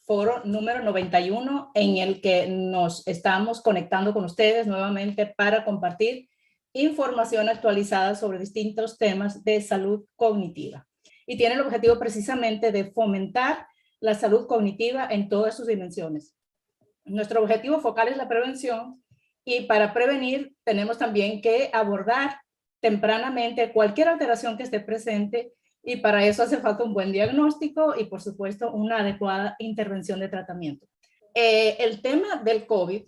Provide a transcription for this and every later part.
foro número 91 en el que nos estamos conectando con ustedes nuevamente para compartir información actualizada sobre distintos temas de salud cognitiva. Y tiene el objetivo precisamente de fomentar la salud cognitiva en todas sus dimensiones. Nuestro objetivo focal es la prevención y para prevenir tenemos también que abordar tempranamente cualquier alteración que esté presente y para eso hace falta un buen diagnóstico y por supuesto una adecuada intervención de tratamiento. El tema del COVID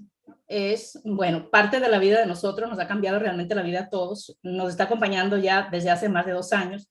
es, bueno, parte de la vida de nosotros, nos ha cambiado realmente la vida a todos, nos está acompañando ya desde hace más de 2 años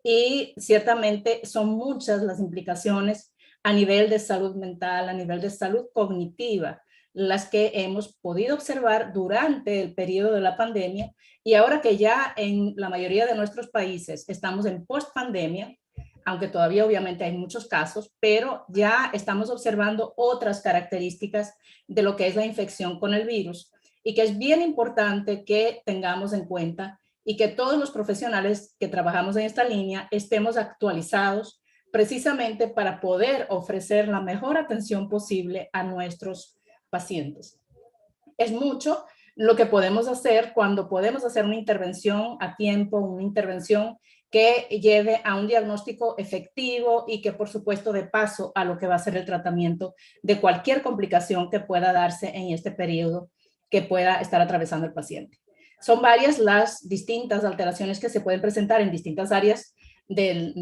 y ciertamente son muchas las implicaciones a nivel de salud mental, a nivel de salud cognitiva, las que hemos podido observar durante el periodo de la pandemia y ahora que ya en la mayoría de nuestros países estamos en post-pandemia, aunque todavía obviamente hay muchos casos, pero ya estamos observando otras características de lo que es la infección con el virus y que es bien importante que tengamos en cuenta y que todos los profesionales que trabajamos en esta línea estemos actualizados precisamente para poder ofrecer la mejor atención posible a nuestros pacientes. Es mucho lo que podemos hacer cuando podemos hacer una intervención a tiempo, una intervención que lleve a un diagnóstico efectivo y que por supuesto dé paso a lo que va a ser el tratamiento de cualquier complicación que pueda darse en este periodo que pueda estar atravesando el paciente. Son varias las distintas alteraciones que se pueden presentar en distintas áreas de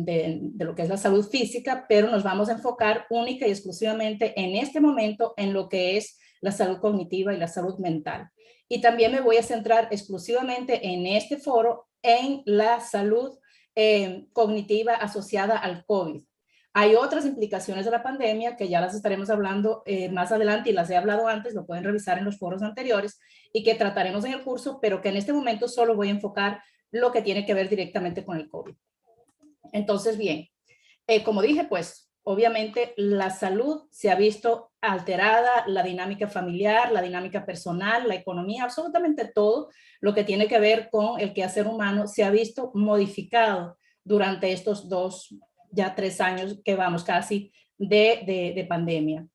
lo que es la salud física, pero nos vamos a enfocar única y exclusivamente en este momento en lo que es la salud cognitiva y la salud mental. Y también me voy a centrar exclusivamente en este foro en la salud cognitiva asociada al COVID. Hay otras implicaciones de la pandemia que ya las estaremos hablando más adelante y las he hablado antes, lo pueden revisar en los foros anteriores y que trataremos en el curso, pero que en este momento solo voy a enfocar lo que tiene que ver directamente con el COVID. Entonces, bien, como dije, pues obviamente la salud se ha visto alterada, la dinámica familiar, la dinámica personal, la economía, absolutamente todo lo que tiene que ver con el quehacer humano se ha visto modificado durante estos 2, ya 3 años que vamos casi de pandemia.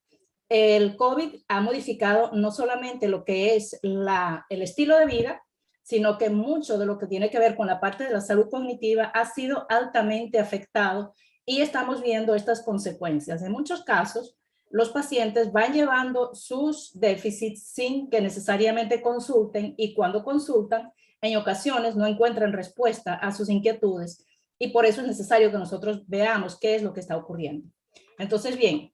El COVID ha modificado no solamente lo que es el estilo de vida, sino que mucho de lo que tiene que ver con la parte de la salud cognitiva ha sido altamente afectado y estamos viendo estas consecuencias. En muchos casos, los pacientes van llevando sus déficits sin que necesariamente consulten y cuando consultan, en ocasiones no encuentran respuesta a sus inquietudes y por eso es necesario que nosotros veamos qué es lo que está ocurriendo. Entonces, bien,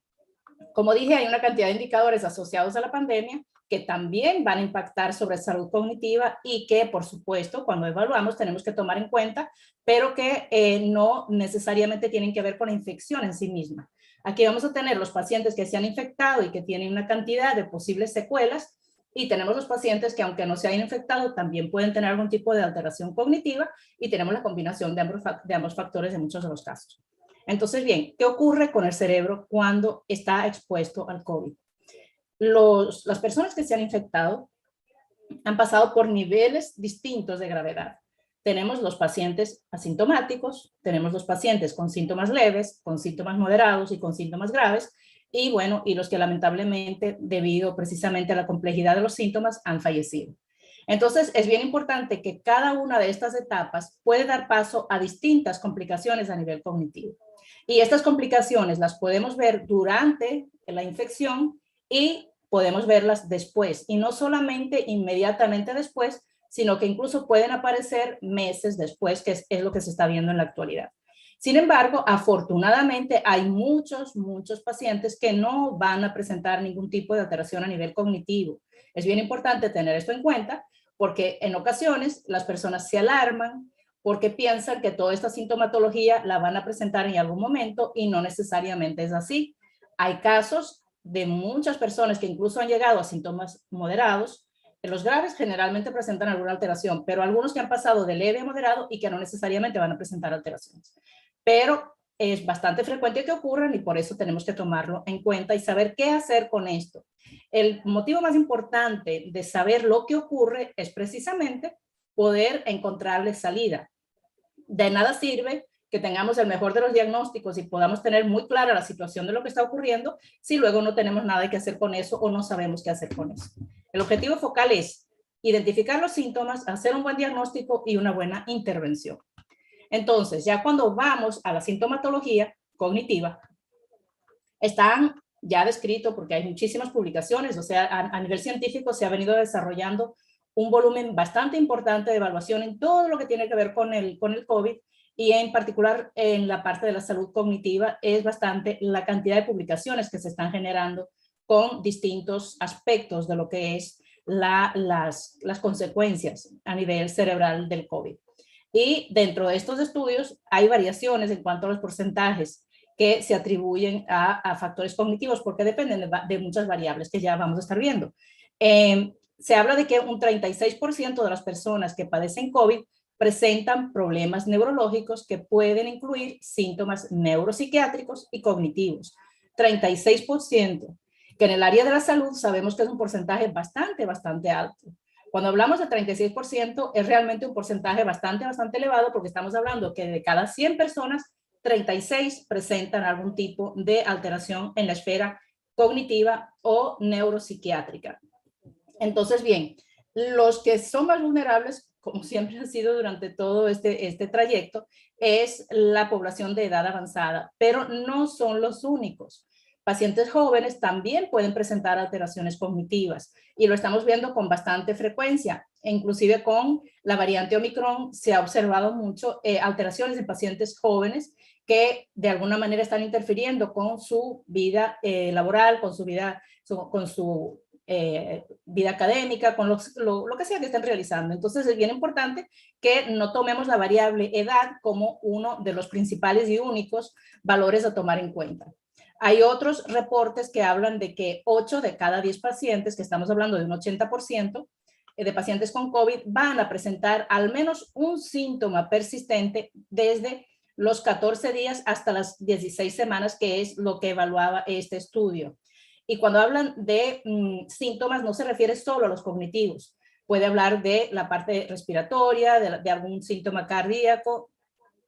como dije, hay una cantidad de indicadores asociados a la pandemia que también van a impactar sobre salud cognitiva y que, por supuesto, cuando evaluamos tenemos que tomar en cuenta, pero que no necesariamente tienen que ver con la infección en sí misma. Aquí vamos a tener los pacientes que se han infectado y que tienen una cantidad de posibles secuelas y tenemos los pacientes que, aunque no se hayan infectado, también pueden tener algún tipo de alteración cognitiva y tenemos la combinación de ambos factores en muchos de los casos. Entonces, bien, ¿qué ocurre con el cerebro cuando está expuesto al COVID? Las personas que se han infectado han pasado por niveles distintos de gravedad. Tenemos los pacientes asintomáticos, tenemos los pacientes con síntomas leves, con síntomas moderados y con síntomas graves, y bueno, y los que lamentablemente, debido precisamente a la complejidad de los síntomas, han fallecido. Entonces, es bien importante que cada una de estas etapas puede dar paso a distintas complicaciones a nivel cognitivo. Y estas complicaciones las podemos ver durante la infección y podemos verlas después. Y no solamente inmediatamente después, sino que incluso pueden aparecer meses después, que es lo que se está viendo en la actualidad. Sin embargo, afortunadamente hay muchos pacientes que no van a presentar ningún tipo de alteración a nivel cognitivo. Es bien importante tener esto en cuenta porque en ocasiones las personas se alarman porque piensan que toda esta sintomatología la van a presentar en algún momento y no necesariamente es así. Hay casos de muchas personas que incluso han llegado a síntomas moderados. Los graves generalmente presentan alguna alteración, pero algunos que han pasado de leve a moderado y que no necesariamente van a presentar alteraciones. Pero es bastante frecuente que ocurran y por eso tenemos que tomarlo en cuenta y saber qué hacer con esto. El motivo más importante de saber lo que ocurre es precisamente poder encontrarle salida. De nada sirve que tengamos el mejor de los diagnósticos y podamos tener muy clara la situación de lo que está ocurriendo, si luego no tenemos nada que hacer con eso o no sabemos qué hacer con eso. El objetivo focal es identificar los síntomas, hacer un buen diagnóstico y una buena intervención. Entonces, ya cuando vamos a la sintomatología cognitiva, están ya descrito, porque hay muchísimas publicaciones, o sea, a nivel científico se ha venido desarrollando un volumen bastante importante de evaluación en todo lo que tiene que ver con el COVID, y en particular en la parte de la salud cognitiva es bastante la cantidad de publicaciones que se están generando con distintos aspectos de lo que es las consecuencias a nivel cerebral del COVID. Y dentro de estos estudios hay variaciones en cuanto a los porcentajes que se atribuyen a factores cognitivos, porque dependen de muchas variables que ya vamos a estar viendo. Se habla de que un 36% de las personas que padecen COVID presentan problemas neurológicos que pueden incluir síntomas neuropsiquiátricos y cognitivos. 36%, que en el área de la salud sabemos que es un porcentaje bastante alto. Cuando hablamos de 36%, es realmente un porcentaje bastante elevado, porque estamos hablando que de cada 100 personas, 36 presentan algún tipo de alteración en la esfera cognitiva o neuropsiquiátrica. Entonces, bien, los que son más vulnerables, como siempre ha sido durante todo este trayecto, es la población de edad avanzada, pero no son los únicos. Pacientes jóvenes también pueden presentar alteraciones cognitivas y lo estamos viendo con bastante frecuencia. Inclusive con la variante Omicron se ha observado mucho alteraciones en pacientes jóvenes que de alguna manera están interfiriendo con su vida laboral, con su vida, vida académica, con lo que sea que estén realizando. Entonces es bien importante que no tomemos la variable edad como uno de los principales y únicos valores a tomar en cuenta. Hay otros reportes que hablan de que 8 de cada 10 pacientes, que estamos hablando de un 80% de pacientes con COVID, van a presentar al menos un síntoma persistente desde los 14 días hasta las 16 semanas, que es lo que evaluaba este estudio. Y cuando hablan de síntomas, no se refiere solo a los cognitivos. Puede hablar de la parte respiratoria, de algún síntoma cardíaco,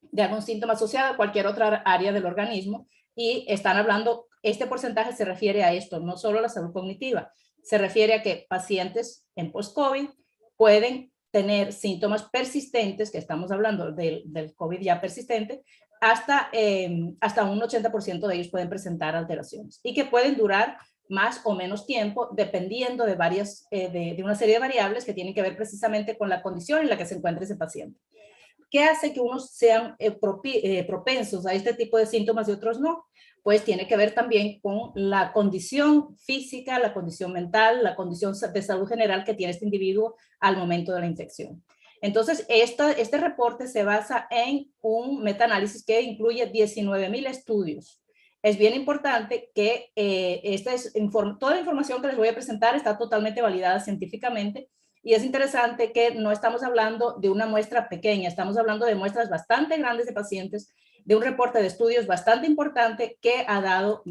de algún síntoma asociado a cualquier otra área del organismo. Y están hablando, este porcentaje se refiere a esto, no solo a la salud cognitiva. Se refiere a que pacientes en post-COVID pueden tener síntomas persistentes, que estamos hablando del COVID ya persistente, hasta un 80% de ellos pueden presentar alteraciones y que pueden durar más o menos tiempo dependiendo de una serie de variables que tienen que ver precisamente con la condición en la que se encuentra ese paciente. ¿Qué hace que unos sean propensos a este tipo de síntomas y otros no? Pues tiene que ver también con la condición física, la condición mental, la condición de salud general que tiene este individuo al momento de la infección. Entonces, este reporte se basa en un metaanálisis que incluye 19,000 estudios. Es bien importante que toda la información que les voy a presentar está totalmente validada científicamente. Y es interesante que no estamos hablando de una muestra pequeña, estamos hablando de muestras bastante grandes de pacientes, de un reporte de estudios bastante importante que ha dado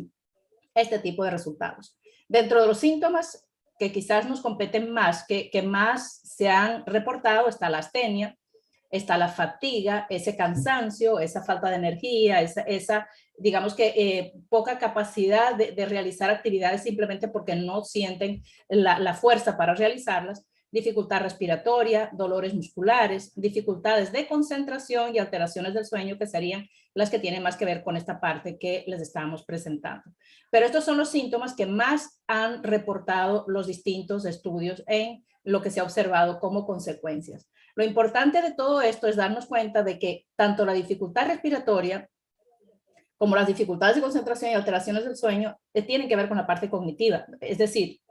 este tipo de resultados. Dentro de los síntomas que quizás nos competen más, que más se han reportado, está la astenia, está la fatiga, ese cansancio, esa falta de energía, esa digamos que poca capacidad de realizar actividades simplemente porque no sienten la fuerza para realizarlas. Dificultad respiratoria, dolores musculares, dificultades de concentración y alteraciones del sueño, que serían las que tienen más que ver con esta parte que les estamos presentando. Pero estos son los síntomas que más han reportado los distintos estudios en lo que se ha observado como consecuencias. Lo importante de todo esto es darnos cuenta de que tanto la dificultad respiratoria como las dificultades de concentración y alteraciones del sueño tienen que ver con la parte cognitiva. Es decir,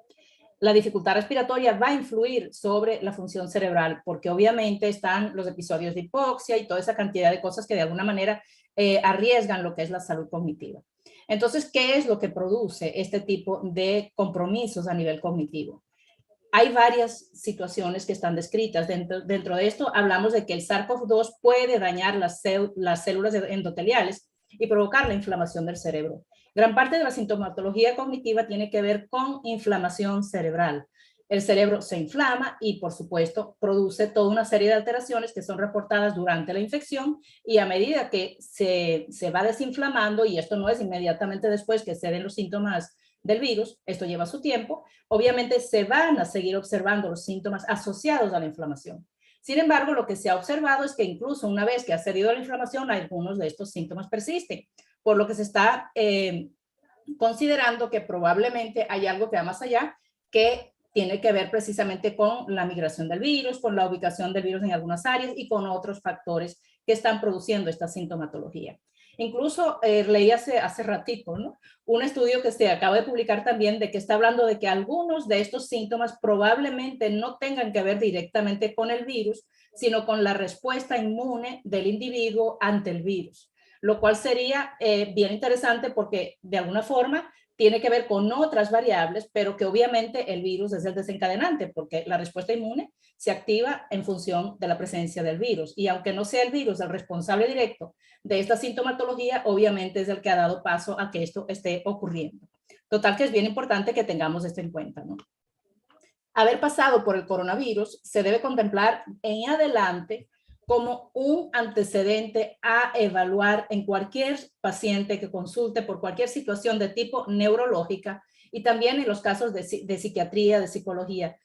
la dificultad respiratoria va a influir sobre la función cerebral, porque obviamente están los episodios de hipoxia y toda esa cantidad de cosas que de alguna manera arriesgan lo que es la salud cognitiva. Entonces, ¿qué es lo que produce este tipo de compromisos a nivel cognitivo? Hay varias situaciones que están descritas. Dentro de esto hablamos de que el SARS-CoV-2 puede dañar las células endoteliales y provocar la inflamación del cerebro. Gran parte de la sintomatología cognitiva tiene que ver con inflamación cerebral. el cerebro se inflama y, por supuesto, produce toda una serie de alteraciones que son reportadas durante la infección, y a medida que se va desinflamando, y esto no es inmediatamente después que se den los síntomas del virus, esto lleva su tiempo, obviamente se van a seguir observando los síntomas asociados a la inflamación. Sin embargo, lo que se ha observado es que incluso una vez que ha cedido la inflamación, algunos de estos síntomas persisten, por lo que se está considerando que probablemente hay algo que va más allá, que tiene que ver precisamente con la migración del virus, con la ubicación del virus en algunas áreas y con otros factores que están produciendo esta sintomatología. Incluso leí hace ratito, ¿no?, un estudio que se acaba de publicar también, de que está hablando de que algunos de estos síntomas probablemente no tengan que ver directamente con el virus, sino con la respuesta inmune del individuo ante el virus, lo cual sería bien interesante porque de alguna forma tiene que ver con otras variables, pero que obviamente el virus es el desencadenante, porque la respuesta inmune se activa en función de la presencia del virus. Y aunque no sea el virus el responsable directo de esta sintomatología, obviamente es el que ha dado paso a que esto esté ocurriendo. Total, que es bien importante que tengamos esto en cuenta, ¿no? Haber pasado por el coronavirus se debe contemplar en adelante como un antecedente a evaluar en cualquier paciente que consulte por cualquier situación de tipo neurológica, y también en los casos de psiquiatría, de psicología.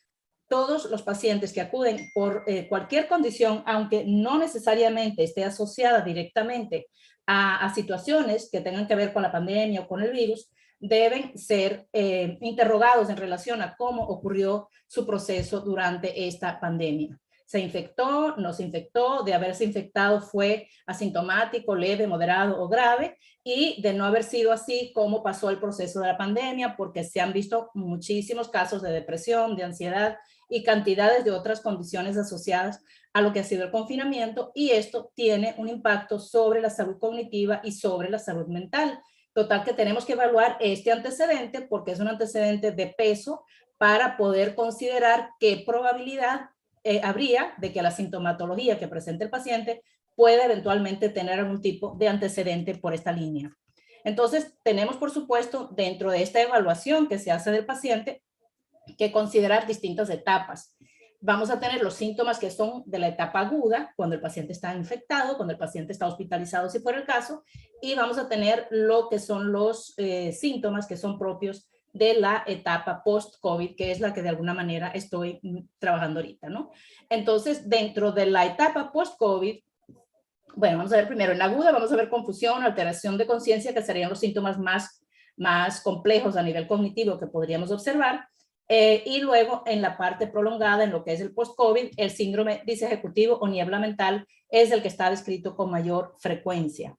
Todos los pacientes que acuden por cualquier condición, aunque no necesariamente esté asociada directamente a situaciones que tengan que ver con la pandemia o con el virus, deben ser interrogados en relación a cómo ocurrió su proceso durante esta pandemia. ¿Se infectó? ¿No se infectó? De haberse infectado, ¿fue asintomático, leve, moderado o grave? Y de no haber sido así, ¿cómo pasó el proceso de la pandemia? Porque se han visto muchísimos casos de depresión, de ansiedad y cantidades de otras condiciones asociadas a lo que ha sido el confinamiento, y esto tiene un impacto sobre la salud cognitiva y sobre la salud mental. Total, que tenemos que evaluar este antecedente porque es un antecedente de peso para poder considerar qué probabilidad habría de que la sintomatología que presente el paciente pueda eventualmente tener algún tipo de antecedente por esta línea. Entonces, tenemos, por supuesto, dentro de esta evaluación que se hace del paciente, que considerar distintas etapas. Vamos a tener los síntomas que son de la etapa aguda, cuando el paciente está infectado, cuando el paciente está hospitalizado, si fuera el caso, y vamos a tener lo que son los síntomas que son propios de la etapa post-COVID, que es la que de alguna manera estoy trabajando ahorita, ¿no? Entonces, dentro de la etapa post-COVID, bueno, vamos a ver primero, en la aguda vamos a ver confusión, alteración de conciencia, que serían los síntomas más complejos a nivel cognitivo que podríamos observar. Y luego en la parte prolongada, en lo que es el post-COVID, el síndrome disejecutivo o niebla mental es el que está descrito con mayor frecuencia.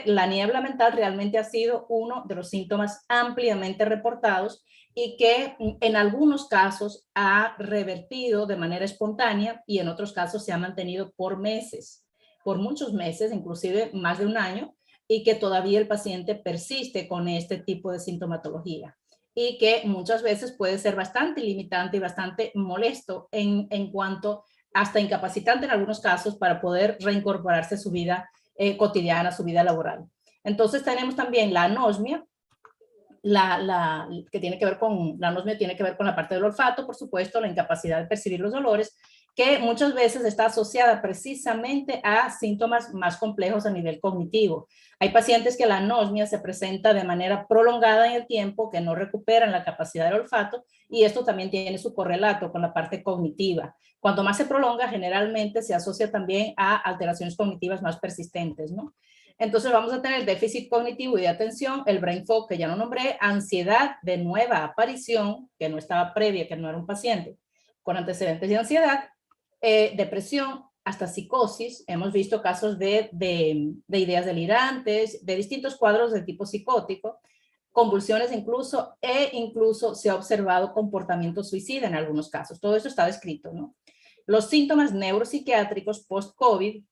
La niebla mental realmente ha sido uno de los síntomas ampliamente reportados y que en algunos casos ha revertido de manera espontánea y en otros casos se ha mantenido por meses, por muchos meses, inclusive más de un año, y que todavía el paciente persiste con este tipo de sintomatología, y que muchas veces puede ser bastante limitante y bastante molesto en cuanto hasta incapacitante en algunos casos para poder reincorporarse a su vida cotidiana, a su vida laboral. Entonces tenemos también la anosmia, que tiene que ver con, la anosmia tiene que ver con la parte del olfato, por supuesto, la incapacidad de percibir los olores, que muchas veces está asociada precisamente a síntomas más complejos a nivel cognitivo. Hay pacientes que la anosmia se presenta de manera prolongada en el tiempo, que no recuperan la capacidad del olfato, y esto también tiene su correlato con la parte cognitiva. Cuanto más se prolonga, generalmente se asocia también a alteraciones cognitivas más persistentes, ¿no? Entonces vamos a tener déficit cognitivo y de atención, el brain fog, que ya lo nombré, ansiedad de nueva aparición, que no estaba previa, que no era un paciente con antecedentes de ansiedad, depresión, hasta psicosis. Hemos visto casos de ideas delirantes, de distintos cuadros de tipo psicótico, convulsiones incluso se ha observado comportamiento suicida en algunos casos. Todo eso está descrito, ¿no? Los síntomas neuropsiquiátricos post-COVID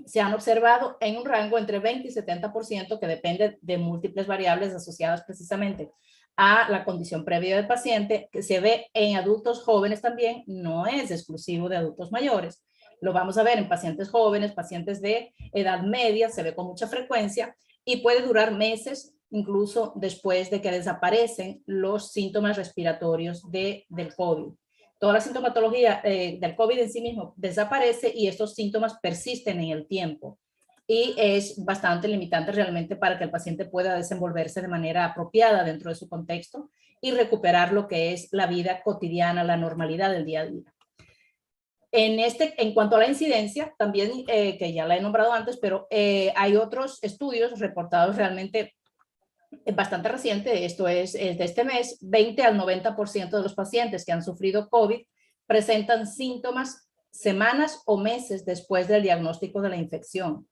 se han observado en un rango entre 20 y 70%, que depende de múltiples variables asociadas precisamente a la condición previa del paciente, que se ve en adultos jóvenes también, no es exclusivo de adultos mayores. Lo vamos a ver en pacientes jóvenes, pacientes de edad media, se ve con mucha frecuencia y puede durar meses, incluso después de que desaparecen los síntomas respiratorios del COVID. Toda la sintomatología del COVID en sí mismo desaparece y estos síntomas persisten en el tiempo. Y es bastante limitante realmente para que el paciente pueda desenvolverse de manera apropiada dentro de su contexto y recuperar lo que es la vida cotidiana, la normalidad del día a día. En cuanto a la incidencia, también, que ya la he nombrado antes, pero hay otros estudios reportados realmente bastante reciente, esto es de este mes, 20 al 90% de los pacientes que han sufrido COVID presentan síntomas semanas o meses después del diagnóstico de la infección.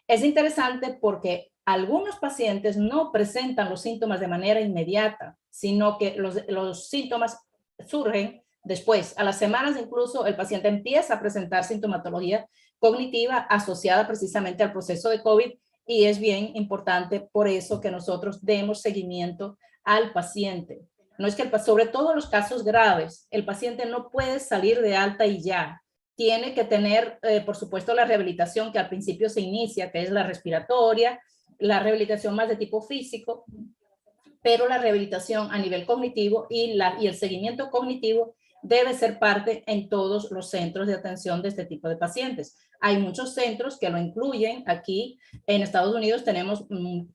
Es interesante porque algunos pacientes no presentan los síntomas de manera inmediata, sino que los síntomas surgen después. A las semanas incluso el paciente empieza a presentar sintomatología cognitiva asociada precisamente al proceso de COVID, y es bien importante por eso que nosotros demos seguimiento al paciente. No es que sobre todo en los casos graves, el paciente no puede salir de alta y ya. Tiene que tener, por supuesto, la rehabilitación que al principio se inicia, que es la respiratoria, la rehabilitación más de tipo físico, pero la rehabilitación a nivel cognitivo y el seguimiento cognitivo debe ser parte en todos los centros de atención de este tipo de pacientes. Hay muchos centros que lo incluyen. Aquí en Estados Unidos tenemos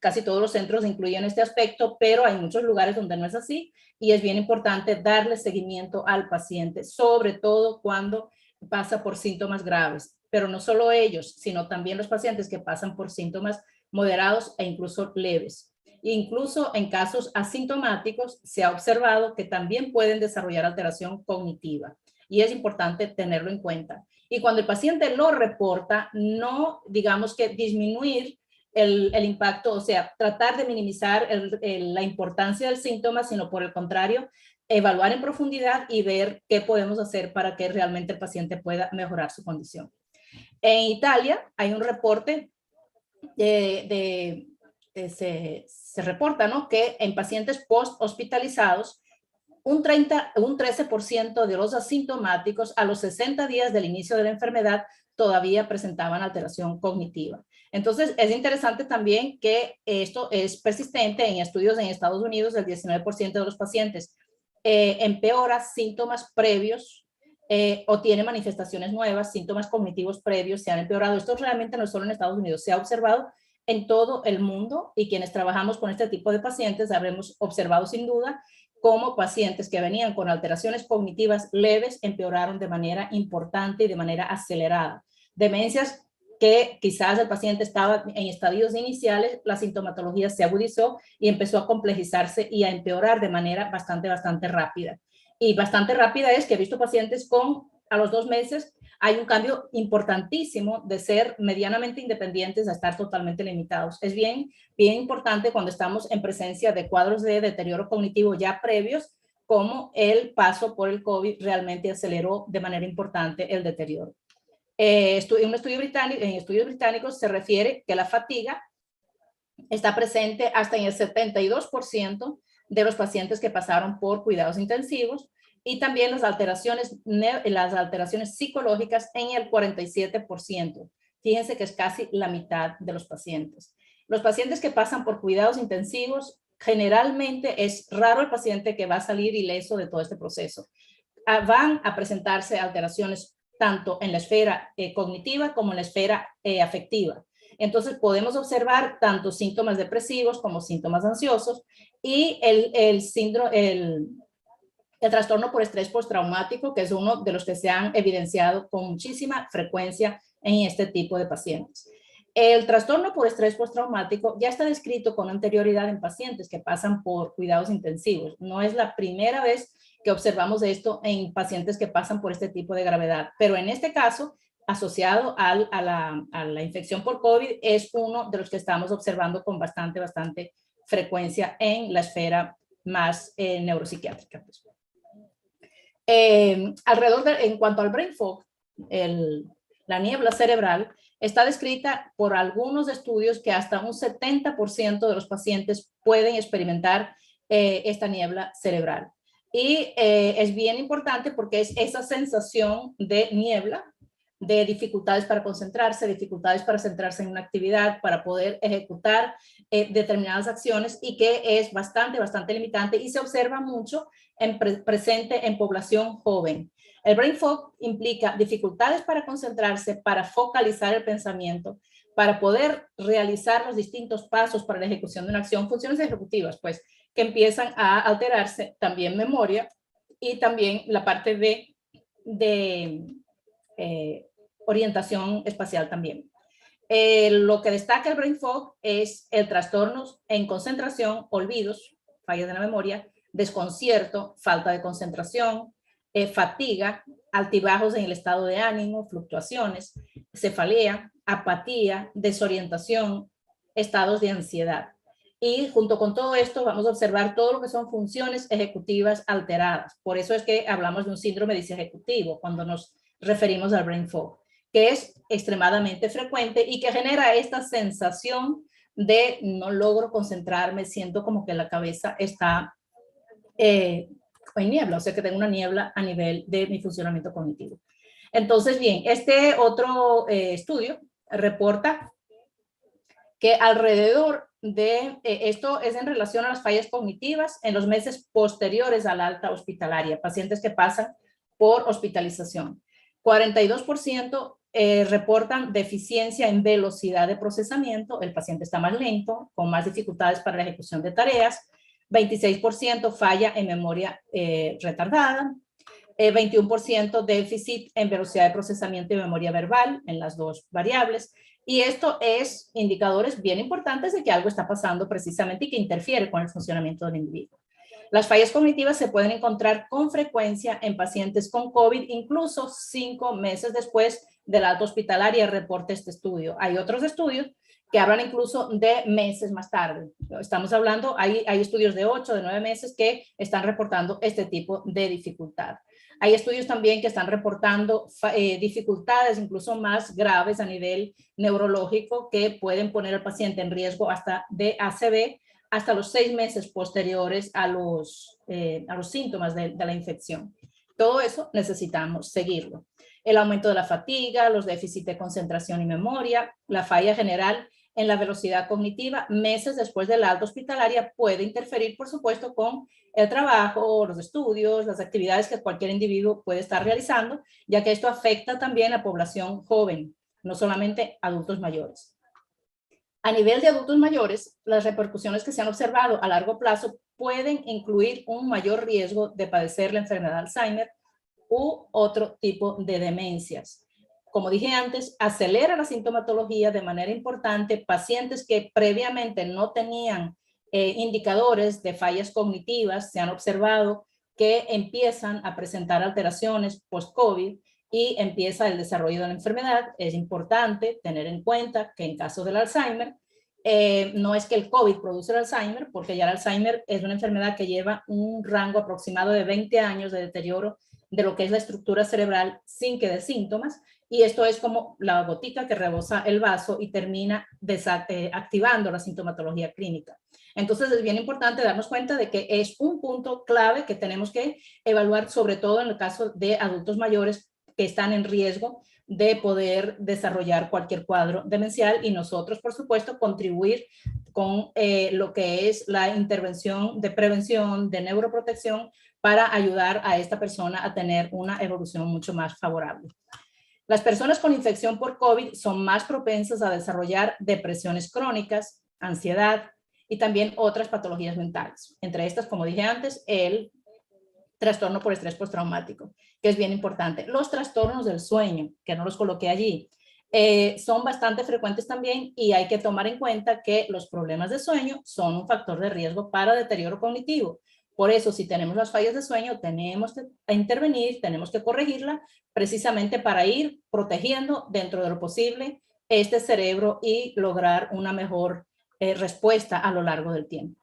casi todos los centros incluyen este aspecto, pero hay muchos lugares donde no es así y es bien importante darle seguimiento al paciente, sobre todo cuando pasa por síntomas graves. Pero no solo ellos, sino también los pacientes que pasan por síntomas moderados e incluso leves. Incluso en casos asintomáticos se ha observado que también pueden desarrollar alteración cognitiva y es importante tenerlo en cuenta. Y cuando el paciente lo reporta, no digamos que disminuir el impacto, o sea, tratar de minimizar la importancia del síntoma, sino por el contrario, evaluar en profundidad y ver qué podemos hacer para que realmente el paciente pueda mejorar su condición. En Italia hay un reporte se reporta, ¿no?, que en pacientes post-hospitalizados, un 13% de los asintomáticos a los 60 días del inicio de la enfermedad todavía presentaban alteración cognitiva. Entonces, es interesante también que esto es persistente en estudios en Estados Unidos. El 19% de los pacientes empeora síntomas previos o tiene manifestaciones nuevas, síntomas cognitivos previos se han empeorado. Esto realmente no es solo en Estados Unidos, se ha observado en todo el mundo y quienes trabajamos con este tipo de pacientes habremos observado sin duda cómo pacientes que venían con alteraciones cognitivas leves empeoraron de manera importante y de manera acelerada. Demencias que quizás el paciente estaba en estadios iniciales, la sintomatología se agudizó y empezó a complejizarse y a empeorar de manera bastante rápida. Y bastante rápida es que he visto pacientes a los 2 meses, hay un cambio importantísimo de ser medianamente independientes a estar totalmente limitados. Es bien importante cuando estamos en presencia de cuadros de deterioro cognitivo ya previos, como el paso por el COVID realmente aceleró de manera importante el deterioro. En estudios británicos se refiere que la fatiga está presente hasta en el 72% de los pacientes que pasaron por cuidados intensivos, y también las alteraciones psicológicas en el 47%. Fíjense que es casi la mitad de los pacientes. Los pacientes que pasan por cuidados intensivos, generalmente es raro el paciente que va a salir ileso de todo este proceso. Van a presentarse alteraciones tanto en la esfera cognitiva como en la esfera afectiva. Entonces podemos observar tanto síntomas depresivos como síntomas ansiosos, y el trastorno por estrés postraumático, que es uno de los que se han evidenciado con muchísima frecuencia en este tipo de pacientes. El trastorno por estrés postraumático ya está descrito con anterioridad en pacientes que pasan por cuidados intensivos. No es la primera vez que observamos esto en pacientes que pasan por este tipo de gravedad, pero en este caso, asociado a la infección por COVID, es uno de los que estamos observando con bastante frecuencia en la esfera más neuropsiquiátrica. En cuanto al brain fog, la niebla cerebral, está descrita por algunos estudios que hasta un 70% de los pacientes pueden experimentar esta niebla cerebral. Y es bien importante porque es esa sensación de niebla de dificultades para concentrarse, dificultades para centrarse en una actividad, para poder ejecutar determinadas acciones, y que es bastante limitante y se observa mucho presente en población joven. El brain fog implica dificultades para concentrarse, para focalizar el pensamiento, para poder realizar los distintos pasos para la ejecución de una acción, funciones ejecutivas, pues, que empiezan a alterarse, también memoria y también la parte de orientación espacial también. Lo que destaca el brain fog es el trastorno en concentración, olvidos, fallas de la memoria, desconcierto, falta de concentración, fatiga, altibajos en el estado de ánimo, fluctuaciones, cefalea, apatía, desorientación, estados de ansiedad. Y junto con todo esto vamos a observar todo lo que son funciones ejecutivas alteradas. Por eso es que hablamos de un síndrome disejecutivo cuando nos referimos al brain fog, que es extremadamente frecuente y que genera esta sensación de no logro concentrarme, siento como que la cabeza está en niebla, o sea que tengo una niebla a nivel de mi funcionamiento cognitivo. Entonces, bien, este otro estudio reporta que alrededor de esto es en relación a las fallas cognitivas en los meses posteriores a la alta hospitalaria, pacientes que pasan por hospitalización. 42% reportan deficiencia en velocidad de procesamiento, el paciente está más lento, con más dificultades para la ejecución de tareas. 26% falla en memoria retardada, 21% déficit en velocidad de procesamiento y memoria verbal en las dos variables. Y esto es indicadores bien importantes de que algo está pasando precisamente y que interfiere con el funcionamiento del individuo. Las fallas cognitivas se pueden encontrar con frecuencia en pacientes con COVID, incluso 5 meses después de la alta hospitalaria, reporta este estudio. Hay otros estudios que hablan incluso de meses más tarde. Estamos hablando, hay estudios de 8, de 9 meses que están reportando este tipo de dificultad. Hay estudios también que están reportando dificultades incluso más graves a nivel neurológico que pueden poner al paciente en riesgo hasta de ACV hasta los 6 meses posteriores a los síntomas de la infección. Todo eso necesitamos seguirlo. El aumento de la fatiga, los déficits de concentración y memoria, la falla general en la velocidad cognitiva meses después de la alta hospitalaria puede interferir, por supuesto, con el trabajo, los estudios, las actividades que cualquier individuo puede estar realizando, ya que esto afecta también a la población joven, no solamente adultos mayores. A nivel de adultos mayores, las repercusiones que se han observado a largo plazo pueden incluir un mayor riesgo de padecer la enfermedad de Alzheimer u otro tipo de demencias. Como dije antes, acelera la sintomatología de manera importante. Pacientes que previamente no tenían indicadores de fallas cognitivas se han observado que empiezan a presentar alteraciones post-COVID y empieza el desarrollo de la enfermedad. Es importante tener en cuenta que en caso del Alzheimer, no es que el COVID produce el Alzheimer, porque ya el Alzheimer es una enfermedad que lleva un rango aproximado de 20 años de deterioro de lo que es la estructura cerebral sin que dé síntomas, y esto es como la gotica que rebosa el vaso y termina activando la sintomatología clínica. Entonces es bien importante darnos cuenta de que es un punto clave que tenemos que evaluar, sobre todo en el caso de adultos mayores que están en riesgo de poder desarrollar cualquier cuadro demencial, y nosotros, por supuesto, contribuir con lo que es la intervención de prevención, de neuroprotección, para ayudar a esta persona a tener una evolución mucho más favorable. Las personas con infección por COVID son más propensas a desarrollar depresiones crónicas, ansiedad y también otras patologías mentales. Entre estas, como dije antes, el trastorno por estrés postraumático, que es bien importante. Los trastornos del sueño, que no los coloqué allí, son bastante frecuentes también, y hay que tomar en cuenta que los problemas de sueño son un factor de riesgo para deterioro cognitivo. Por eso, si tenemos las fallas de sueño, tenemos que intervenir, tenemos que corregirla, precisamente para ir protegiendo dentro de lo posible este cerebro y lograr una mejor respuesta a lo largo del tiempo.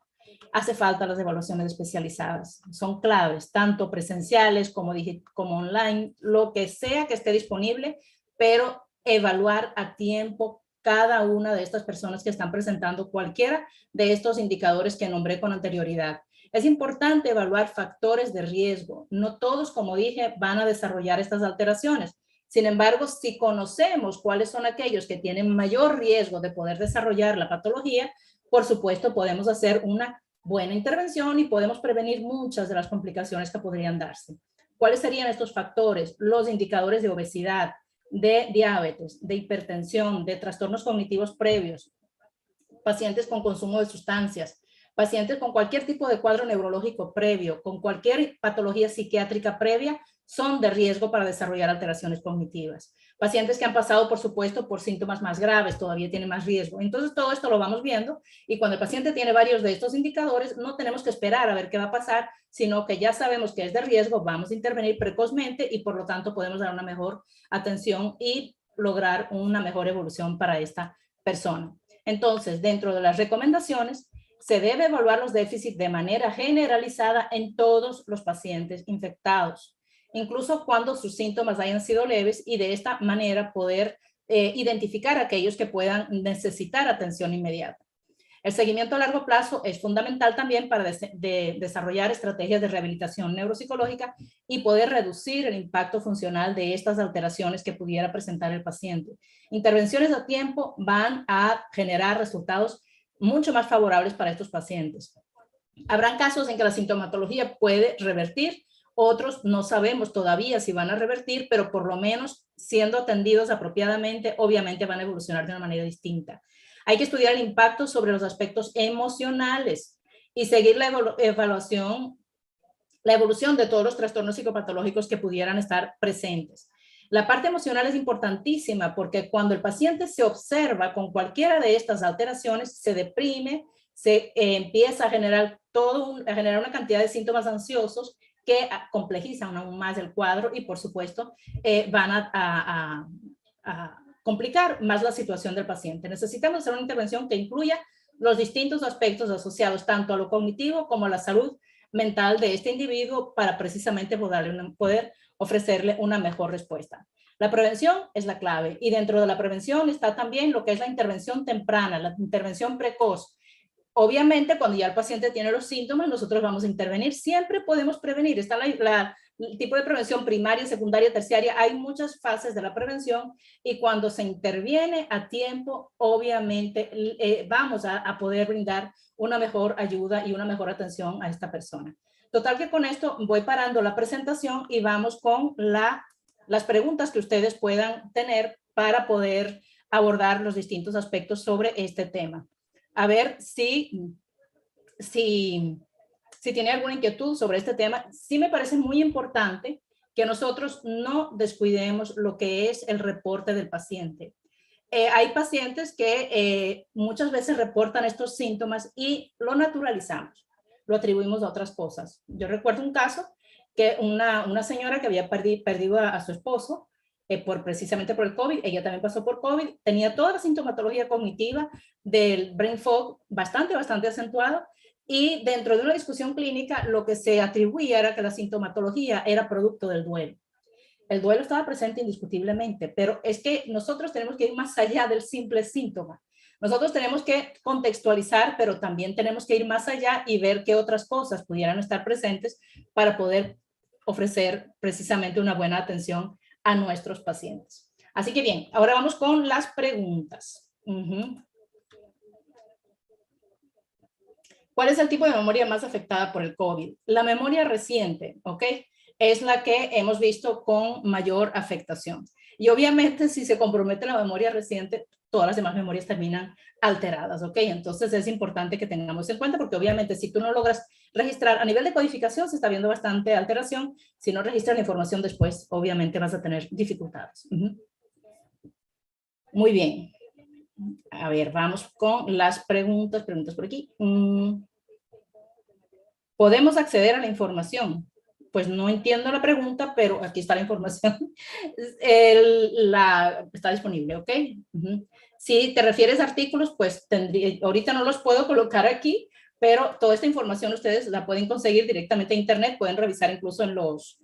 Hace falta las evaluaciones especializadas, son claves, tanto presenciales como online, lo que sea que esté disponible, pero evaluar a tiempo cada una de estas personas que están presentando cualquiera de estos indicadores que nombré con anterioridad. Es importante evaluar factores de riesgo. No todos, como dije, van a desarrollar estas alteraciones. Sin embargo, si conocemos cuáles son aquellos que tienen mayor riesgo de poder desarrollar la patología, por supuesto, podemos hacer una buena intervención y podemos prevenir muchas de las complicaciones que podrían darse. ¿Cuáles serían estos factores? Los indicadores de obesidad, de diabetes, de hipertensión, de trastornos cognitivos previos, pacientes con consumo de sustancias, pacientes con cualquier tipo de cuadro neurológico previo, con cualquier patología psiquiátrica previa, son de riesgo para desarrollar alteraciones cognitivas. Pacientes que han pasado, por supuesto, por síntomas más graves, todavía tienen más riesgo. Entonces, todo esto lo vamos viendo y cuando el paciente tiene varios de estos indicadores, no tenemos que esperar a ver qué va a pasar, sino que ya sabemos que es de riesgo, vamos a intervenir precozmente y por lo tanto podemos dar una mejor atención y lograr una mejor evolución para esta persona. Entonces, dentro de las recomendaciones, se debe evaluar los déficits de manera generalizada en todos los pacientes infectados, incluso cuando sus síntomas hayan sido leves y de esta manera poder identificar a aquellos que puedan necesitar atención inmediata. El seguimiento a largo plazo es fundamental también para desarrollar estrategias de rehabilitación neuropsicológica y poder reducir el impacto funcional de estas alteraciones que pudiera presentar el paciente. Intervenciones a tiempo van a generar resultados mucho más favorables para estos pacientes. Habrán casos en que la sintomatología puede revertir, otros no sabemos todavía si van a revertir, pero por lo menos siendo atendidos apropiadamente, obviamente van a evolucionar de una manera distinta. Hay que estudiar el impacto sobre los aspectos emocionales y seguir la evolución de todos los trastornos psicopatológicos que pudieran estar presentes. La parte emocional es importantísima porque cuando el paciente se observa con cualquiera de estas alteraciones, se deprime, se empieza a generar una cantidad de síntomas ansiosos que complejizan aún más el cuadro y por supuesto van a complicar más la situación del paciente. Necesitamos hacer una intervención que incluya los distintos aspectos asociados tanto a lo cognitivo como a la salud mental de este individuo para precisamente poder ofrecerle una mejor respuesta. La prevención es la clave y dentro de la prevención está también lo que es la intervención temprana, la intervención precoz. Obviamente, cuando ya el paciente tiene los síntomas, nosotros vamos a intervenir. Siempre podemos prevenir. Está el tipo de prevención primaria, secundaria, terciaria. Hay muchas fases de la prevención y cuando se interviene a tiempo, obviamente vamos a poder brindar una mejor ayuda y una mejor atención a esta persona. Total que con esto voy parando la presentación y vamos con las preguntas que ustedes puedan tener para poder abordar los distintos aspectos sobre este tema. A ver si tiene alguna inquietud sobre este tema. Sí me parece muy importante que nosotros no descuidemos lo que es el reporte del paciente. Hay pacientes que muchas veces reportan estos síntomas y lo naturalizamos, lo atribuimos a otras cosas. Yo recuerdo un caso que una señora que había perdido a su esposo precisamente por el COVID, ella también pasó por COVID, tenía toda la sintomatología cognitiva del brain fog bastante acentuado y dentro de una discusión clínica lo que se atribuía era que la sintomatología era producto del duelo. El duelo estaba presente indiscutiblemente, pero es que nosotros tenemos que ir más allá del simple síntoma. Nosotros tenemos que contextualizar, pero también tenemos que ir más allá y ver qué otras cosas pudieran estar presentes para poder ofrecer precisamente una buena atención a nuestros pacientes. Así que bien, ahora vamos con las preguntas. ¿Cuál es el tipo de memoria más afectada por el COVID? La memoria reciente, ¿ok? Es la que hemos visto con mayor afectación. Y obviamente si se compromete la memoria reciente, todas las demás memorias terminan alteradas, ¿ok? Entonces es importante que tengamos en cuenta porque obviamente si tú no logras registrar, a nivel de codificación se está viendo bastante alteración, si no registras la información después, obviamente vas a tener dificultades. Muy bien. A ver, vamos con las preguntas por aquí. ¿Podemos acceder a la información? Pues no entiendo la pregunta, pero aquí está la información. Está disponible, ¿ok? Si te refieres a artículos, pues ahorita no los puedo colocar aquí, pero toda esta información ustedes la pueden conseguir directamente en internet, pueden revisar incluso en los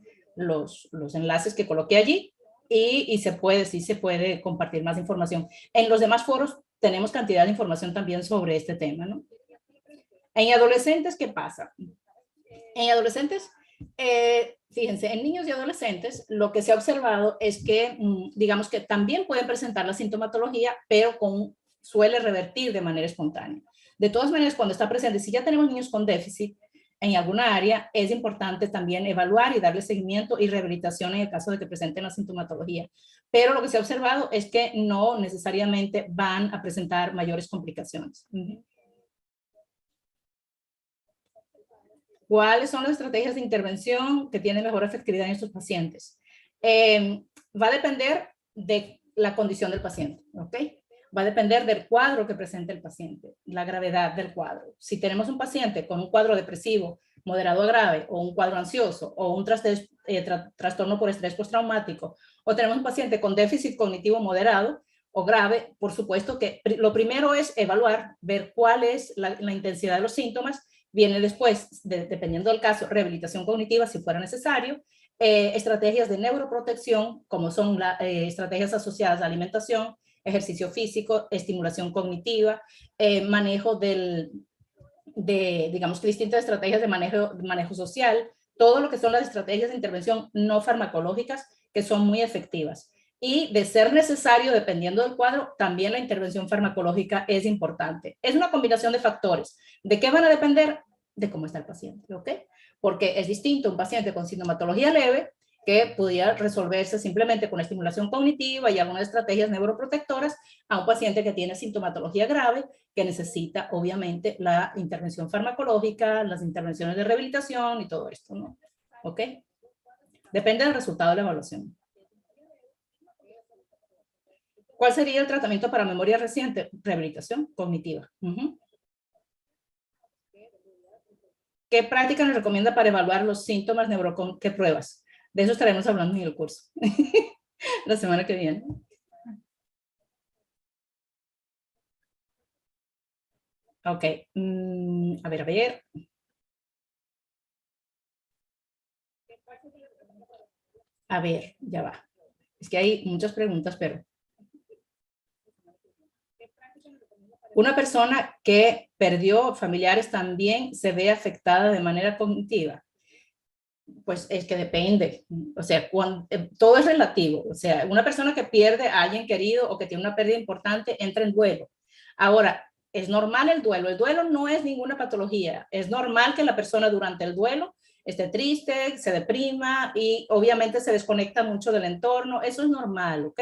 enlaces que coloqué allí y sí se puede compartir más información. En los demás foros tenemos cantidad de información también sobre este tema, ¿no? En adolescentes, ¿qué pasa? En adolescentes, Fíjense, en niños y adolescentes lo que se ha observado es que, digamos que también pueden presentar la sintomatología, pero suele revertir de manera espontánea. De todas maneras, cuando está presente, si ya tenemos niños con déficit en alguna área, es importante también evaluar y darle seguimiento y rehabilitación en el caso de que presenten la sintomatología. Pero lo que se ha observado es que no necesariamente van a presentar mayores complicaciones. ¿Cuáles son las estrategias de intervención que tienen mejor efectividad en estos pacientes? Va a depender de la condición del paciente, ¿ok? Va a depender del cuadro que presente el paciente, la gravedad del cuadro. Si tenemos un paciente con un cuadro depresivo moderado a grave, o un cuadro ansioso, o un trastorno por estrés postraumático, o tenemos un paciente con déficit cognitivo moderado o grave, por supuesto que lo primero es evaluar, ver cuál es la intensidad de los síntomas. Viene después, dependiendo del caso, rehabilitación cognitiva si fuera necesario, estrategias de neuroprotección, como son estrategias asociadas a alimentación, ejercicio físico, estimulación cognitiva, manejo digamos que distintas estrategias de manejo social, todo lo que son las estrategias de intervención no farmacológicas que son muy efectivas. Y de ser necesario, dependiendo del cuadro, también la intervención farmacológica es importante. Es una combinación de factores. ¿De qué van a depender? De cómo está el paciente, ¿ok? Porque es distinto un paciente con sintomatología leve que pudiera resolverse simplemente con estimulación cognitiva y algunas estrategias neuroprotectoras a un paciente que tiene sintomatología grave que necesita obviamente la intervención farmacológica, las intervenciones de rehabilitación y todo esto, ¿no? ¿Ok? Depende del resultado de la evaluación. ¿Cuál sería el tratamiento para memoria reciente? Rehabilitación cognitiva. ¿Qué práctica nos recomienda para evaluar los síntomas ¿Qué pruebas? De eso estaremos hablando en el curso. La semana que viene. Ok. A ver. A ver, ya va. Es que hay muchas preguntas, pero... Una persona que perdió familiares también se ve afectada de manera cognitiva. Pues es que depende, o sea, todo es relativo, o sea, una persona que pierde a alguien querido o que tiene una pérdida importante entra en duelo. Ahora, es normal el duelo no es ninguna patología, es normal que la persona durante el duelo esté triste, se deprima y obviamente se desconecta mucho del entorno, eso es normal, ¿ok?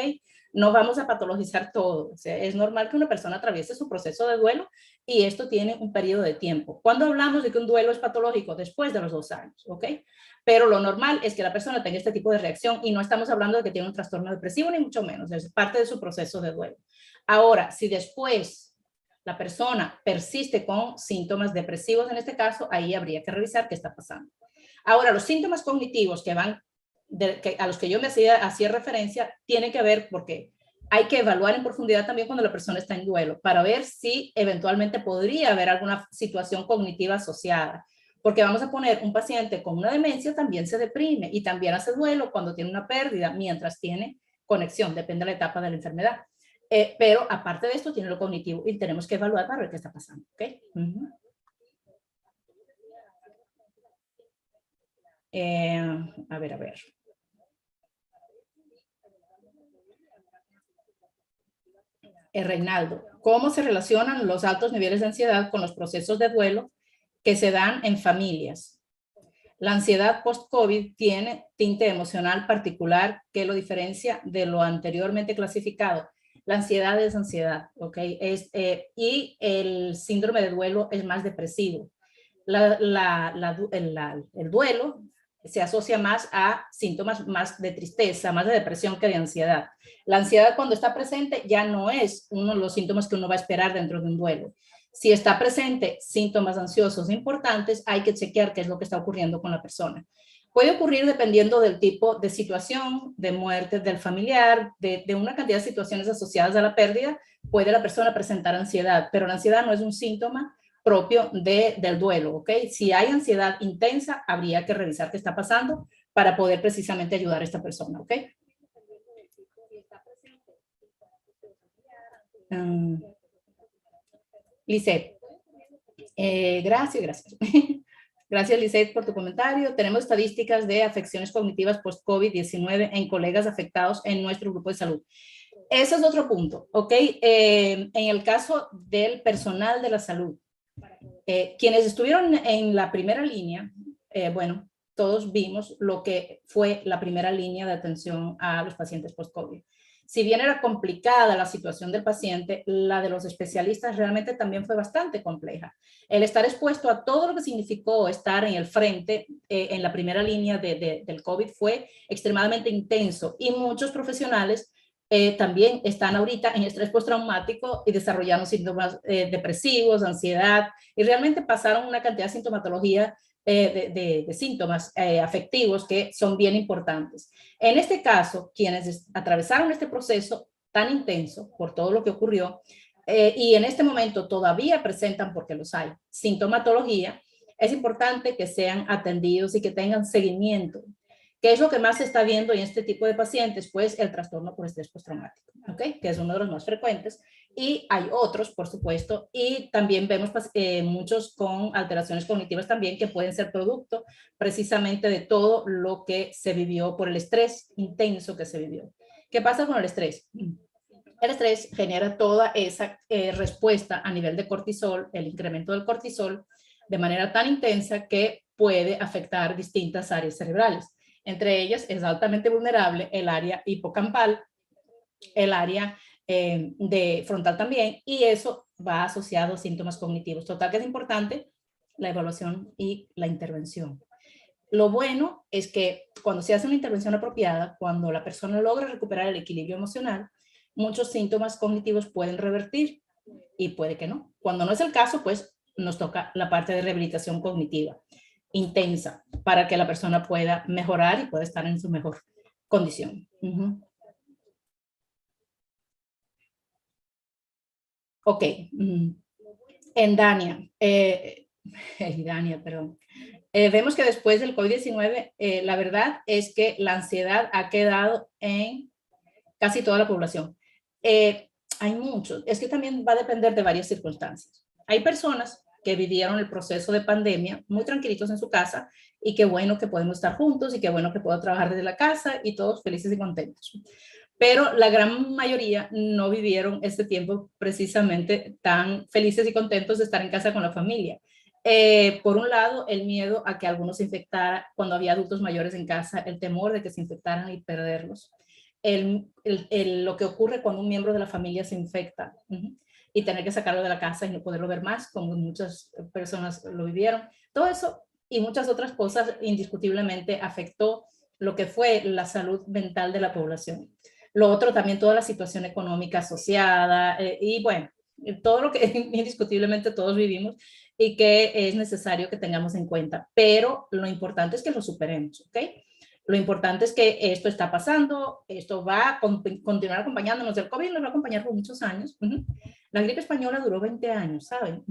No vamos a patologizar todo, o sea, es normal que una persona atraviese su proceso de duelo y esto tiene un periodo de tiempo. Cuando hablamos de que un duelo es patológico? Después de los 2 años, ¿ok? Pero lo normal es que la persona tenga este tipo de reacción y no estamos hablando de que tiene un trastorno depresivo ni mucho menos, es parte de su proceso de duelo. Ahora, si después la persona persiste con síntomas depresivos en este caso, ahí habría que revisar qué está pasando. Ahora, los síntomas cognitivos a los que yo me hacía referencia tienen que ver porque hay que evaluar en profundidad también cuando la persona está en duelo para ver si eventualmente podría haber alguna situación cognitiva asociada. Porque vamos a poner un paciente con una demencia también se deprime y también hace duelo cuando tiene una pérdida, mientras tiene conexión, depende de la etapa de la enfermedad. Pero aparte de esto tiene lo cognitivo y tenemos que evaluar para ver qué está pasando. ¿Okay? A ver. Reinaldo, ¿cómo se relacionan los altos niveles de ansiedad con los procesos de duelo que se dan en familias? La ansiedad post-COVID tiene tinte emocional particular que lo diferencia de lo anteriormente clasificado. La ansiedad es ansiedad, ¿ok? Y el síndrome de duelo es más depresivo. El duelo se asocia más a síntomas más de tristeza, más de depresión que de ansiedad. La ansiedad cuando está presente ya no es uno de los síntomas que uno va a esperar dentro de un duelo. Si está presente síntomas ansiosos importantes, hay que chequear qué es lo que está ocurriendo con la persona. Puede ocurrir dependiendo del tipo de situación, de muerte del familiar, de una cantidad de situaciones asociadas a la pérdida, puede la persona presentar ansiedad, pero la ansiedad no es un síntoma propio del duelo, ¿ok? Si hay ansiedad intensa, habría que revisar qué está pasando para poder precisamente ayudar a esta persona, ¿ok? Lisette, gracias. Gracias, Lisette, por tu comentario. Tenemos estadísticas de afecciones cognitivas post-COVID-19 en colegas afectados en nuestro grupo de salud. Ese es otro punto, ¿ok? En el caso del personal de la salud, quienes estuvieron en la primera línea, bueno, todos vimos lo que fue la primera línea de atención a los pacientes post-COVID. Si bien era complicada la situación del paciente, la de los especialistas realmente también fue bastante compleja. El estar expuesto a todo lo que significó estar en el frente, en la primera línea del COVID fue extremadamente intenso y muchos profesionales también están ahorita en estrés postraumático y desarrollaron síntomas depresivos, ansiedad, y realmente pasaron una cantidad de sintomatología de síntomas afectivos que son bien importantes. En este caso, quienes atravesaron este proceso tan intenso por todo lo que ocurrió y en este momento todavía presentan, porque los hay, sintomatología, es importante que sean atendidos y que tengan seguimiento. ¿Qué es lo que más se está viendo en este tipo de pacientes? Pues el trastorno por estrés postraumático, ¿ok? Que es uno de los más frecuentes. Y hay otros, por supuesto, y también vemos muchos con alteraciones cognitivas también que pueden ser producto precisamente de todo lo que se vivió por el estrés intenso que se vivió. ¿Qué pasa con el estrés? El estrés genera toda esa respuesta a nivel de cortisol, el incremento del cortisol, de manera tan intensa que puede afectar distintas áreas cerebrales. Entre ellas es altamente vulnerable el área hipocampal, el área de frontal también, y eso va asociado a síntomas cognitivos. Total que es importante la evaluación y la intervención. Lo bueno es que cuando se hace una intervención apropiada, cuando la persona logra recuperar el equilibrio emocional, muchos síntomas cognitivos pueden revertir y puede que no. Cuando no es el caso, pues nos toca la parte de rehabilitación cognitiva intensa para que la persona pueda mejorar y pueda estar en su mejor condición. Ok. En Dania, perdón. Vemos que después del COVID-19, la verdad es que la ansiedad ha quedado en casi toda la población. Hay muchos, es que también va a depender de varias circunstancias. Hay personas que vivieron el proceso de pandemia muy tranquilitos en su casa y qué bueno que podemos estar juntos y qué bueno que puedo trabajar desde la casa y todos felices y contentos. Pero la gran mayoría no vivieron este tiempo precisamente tan felices y contentos de estar en casa con la familia. Por un lado, el miedo a que algunos se infectaran cuando había adultos mayores en casa, el temor de que se infectaran y perderlos. Lo que ocurre cuando un miembro de la familia se infecta y tener que sacarlo de la casa y no poderlo ver más, como muchas personas lo vivieron. Todo eso y muchas otras cosas indiscutiblemente afectó lo que fue la salud mental de la población. Lo otro también toda la situación económica asociada y bueno, todo lo que indiscutiblemente todos vivimos y que es necesario que tengamos en cuenta. Pero lo importante es que lo superemos, ¿ok? Lo importante es que esto está pasando, esto va a continuar acompañándonos. El COVID nos va a acompañar por muchos años. La gripe española duró 20 años, ¿saben?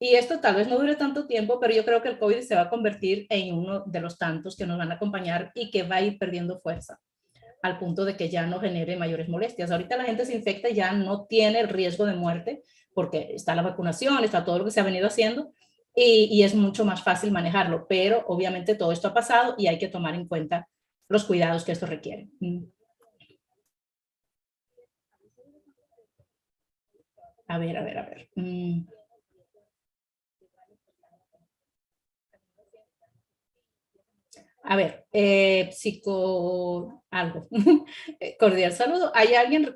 Y esto tal vez no dure tanto tiempo, pero yo creo que el COVID se va a convertir en uno de los tantos que nos van a acompañar y que va a ir perdiendo fuerza al punto de que ya no genere mayores molestias. Ahorita la gente se infecta y ya no tiene el riesgo de muerte porque está la vacunación, está todo lo que se ha venido haciendo y es mucho más fácil manejarlo, pero obviamente todo esto ha pasado y hay que tomar en cuenta los cuidados que esto requiere. A ver, a ver, a ver. A ver, algo. Cordial saludo. ¿Hay alguien,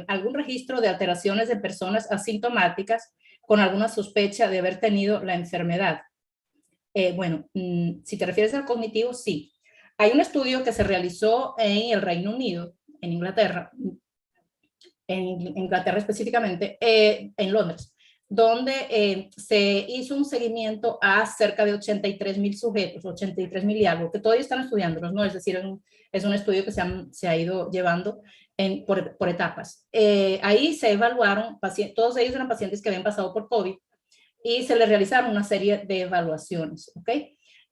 algún registro de alteraciones de personas asintomáticas con alguna sospecha de haber tenido la enfermedad? Bueno, si te refieres al cognitivo, sí. Hay un estudio que se realizó en el Reino Unido, en Inglaterra, específicamente, en Londres, donde se hizo un seguimiento a cerca de 83,000 sujetos, 83,000 y algo, que todavía están estudiándolos, ¿no? Es decir, es un estudio que se ha ido llevando por etapas. Ahí se evaluaron, todos ellos eran pacientes que habían pasado por COVID y se les realizaron una serie de evaluaciones, ¿ok?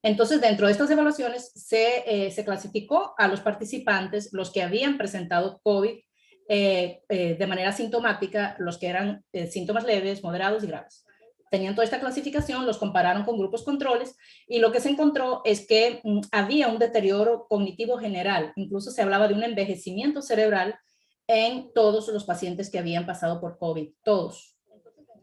Entonces, dentro de estas evaluaciones se clasificó a los participantes, los que habían presentado COVID de manera sintomática, los que eran síntomas leves, moderados y graves. tenían toda esta clasificación, los compararon con grupos controles y lo que se encontró es que había un deterioro cognitivo general. Incluso se hablaba de un envejecimiento cerebral en todos los pacientes que habían pasado por COVID, todos.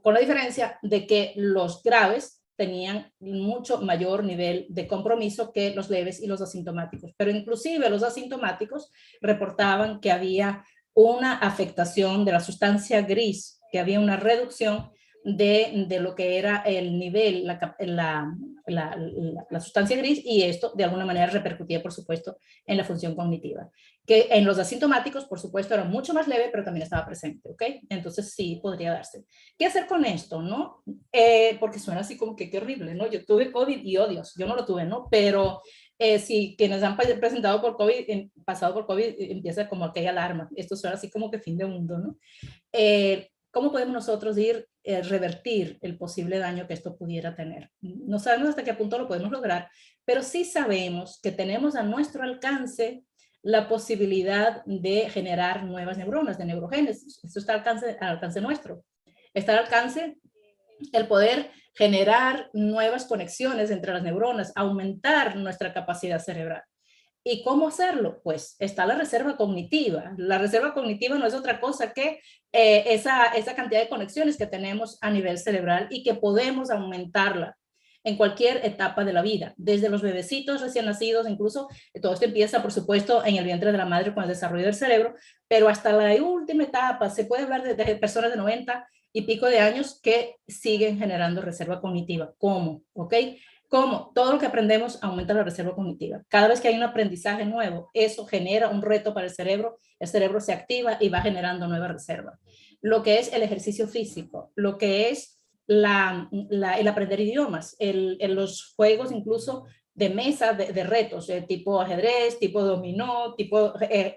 Con la diferencia de que los graves tenían mucho mayor nivel de compromiso que los leves y los asintomáticos. Pero inclusive los asintomáticos reportaban que había una afectación de la sustancia gris, que había una reducción de lo que era el nivel, la sustancia gris, y esto de alguna manera repercutía, por supuesto, en la función cognitiva. Que en los asintomáticos, por supuesto, era mucho más leve, pero también estaba presente, ¿ok? Entonces sí podría darse. ¿Qué hacer con esto, no? Porque suena así como que qué horrible, ¿no? Yo tuve COVID y oh Dios, yo no lo tuve, ¿no? Pero si quienes han presentado por COVID, pasado por COVID, empieza como aquella alarma. Esto suena así como que fin de mundo, ¿no? ¿Cómo podemos nosotros revertir el posible daño que esto pudiera tener? No sabemos hasta qué punto lo podemos lograr, pero sí sabemos que tenemos a nuestro alcance la posibilidad de generar nuevas neuronas, de neurogénesis. Esto está al alcance nuestro. Está al alcance el poder generar nuevas conexiones entre las neuronas, aumentar nuestra capacidad cerebral. ¿Y cómo hacerlo? Pues está la reserva cognitiva. La reserva cognitiva no es otra cosa que esa cantidad de conexiones que tenemos a nivel cerebral y que podemos aumentarla en cualquier etapa de la vida, desde los bebecitos recién nacidos, incluso todo esto empieza, por supuesto, en el vientre de la madre con el desarrollo del cerebro, pero hasta la última etapa, se puede hablar de personas de 90 y pico de años que siguen generando reserva cognitiva. ¿Cómo? ¿Ok? ¿Cómo? Todo lo que aprendemos aumenta la reserva cognitiva. Cada vez que hay un aprendizaje nuevo, eso genera un reto para el cerebro se activa y va generando nueva reserva. Lo que es el ejercicio físico, lo que es el aprender idiomas, los juegos incluso de mesa, de retos, tipo ajedrez, tipo dominó,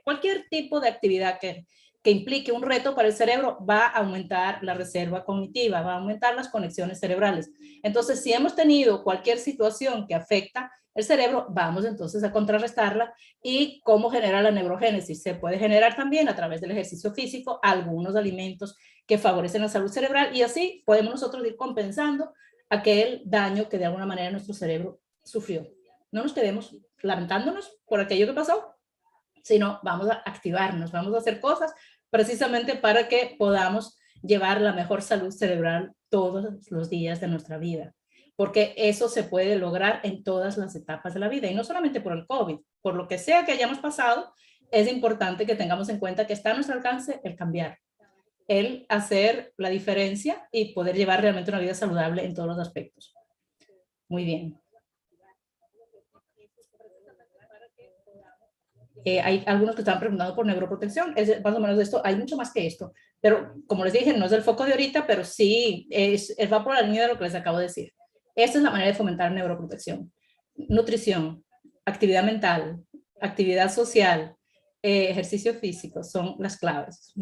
cualquier tipo de actividad que implique un reto para el cerebro va a aumentar la reserva cognitiva, va a aumentar las conexiones cerebrales. Entonces, si hemos tenido cualquier situación que afecta el cerebro, vamos entonces a contrarrestarla. ¿Y cómo generar la neurogénesis? Se puede generar también a través del ejercicio físico, algunos alimentos que favorecen la salud cerebral, y así podemos nosotros ir compensando aquel daño que de alguna manera nuestro cerebro sufrió. No nos quedemos lamentándonos por aquello que pasó, sino vamos a activarnos, vamos a hacer cosas precisamente para que podamos llevar la mejor salud cerebral todos los días de nuestra vida, porque eso se puede lograr en todas las etapas de la vida, y no solamente por el COVID, por lo que sea que hayamos pasado, es importante que tengamos en cuenta que está a nuestro alcance el cambiar, el hacer la diferencia y poder llevar realmente una vida saludable en todos los aspectos. Muy bien. Hay algunos que están preguntando por neuroprotección, es más o menos de esto, hay mucho más que esto, pero como les dije, no es el foco de ahorita, pero sí va por la línea de lo que les acabo de decir. Esta es la manera de fomentar neuroprotección. Nutrición, actividad mental, actividad social, ejercicio físico, son las claves.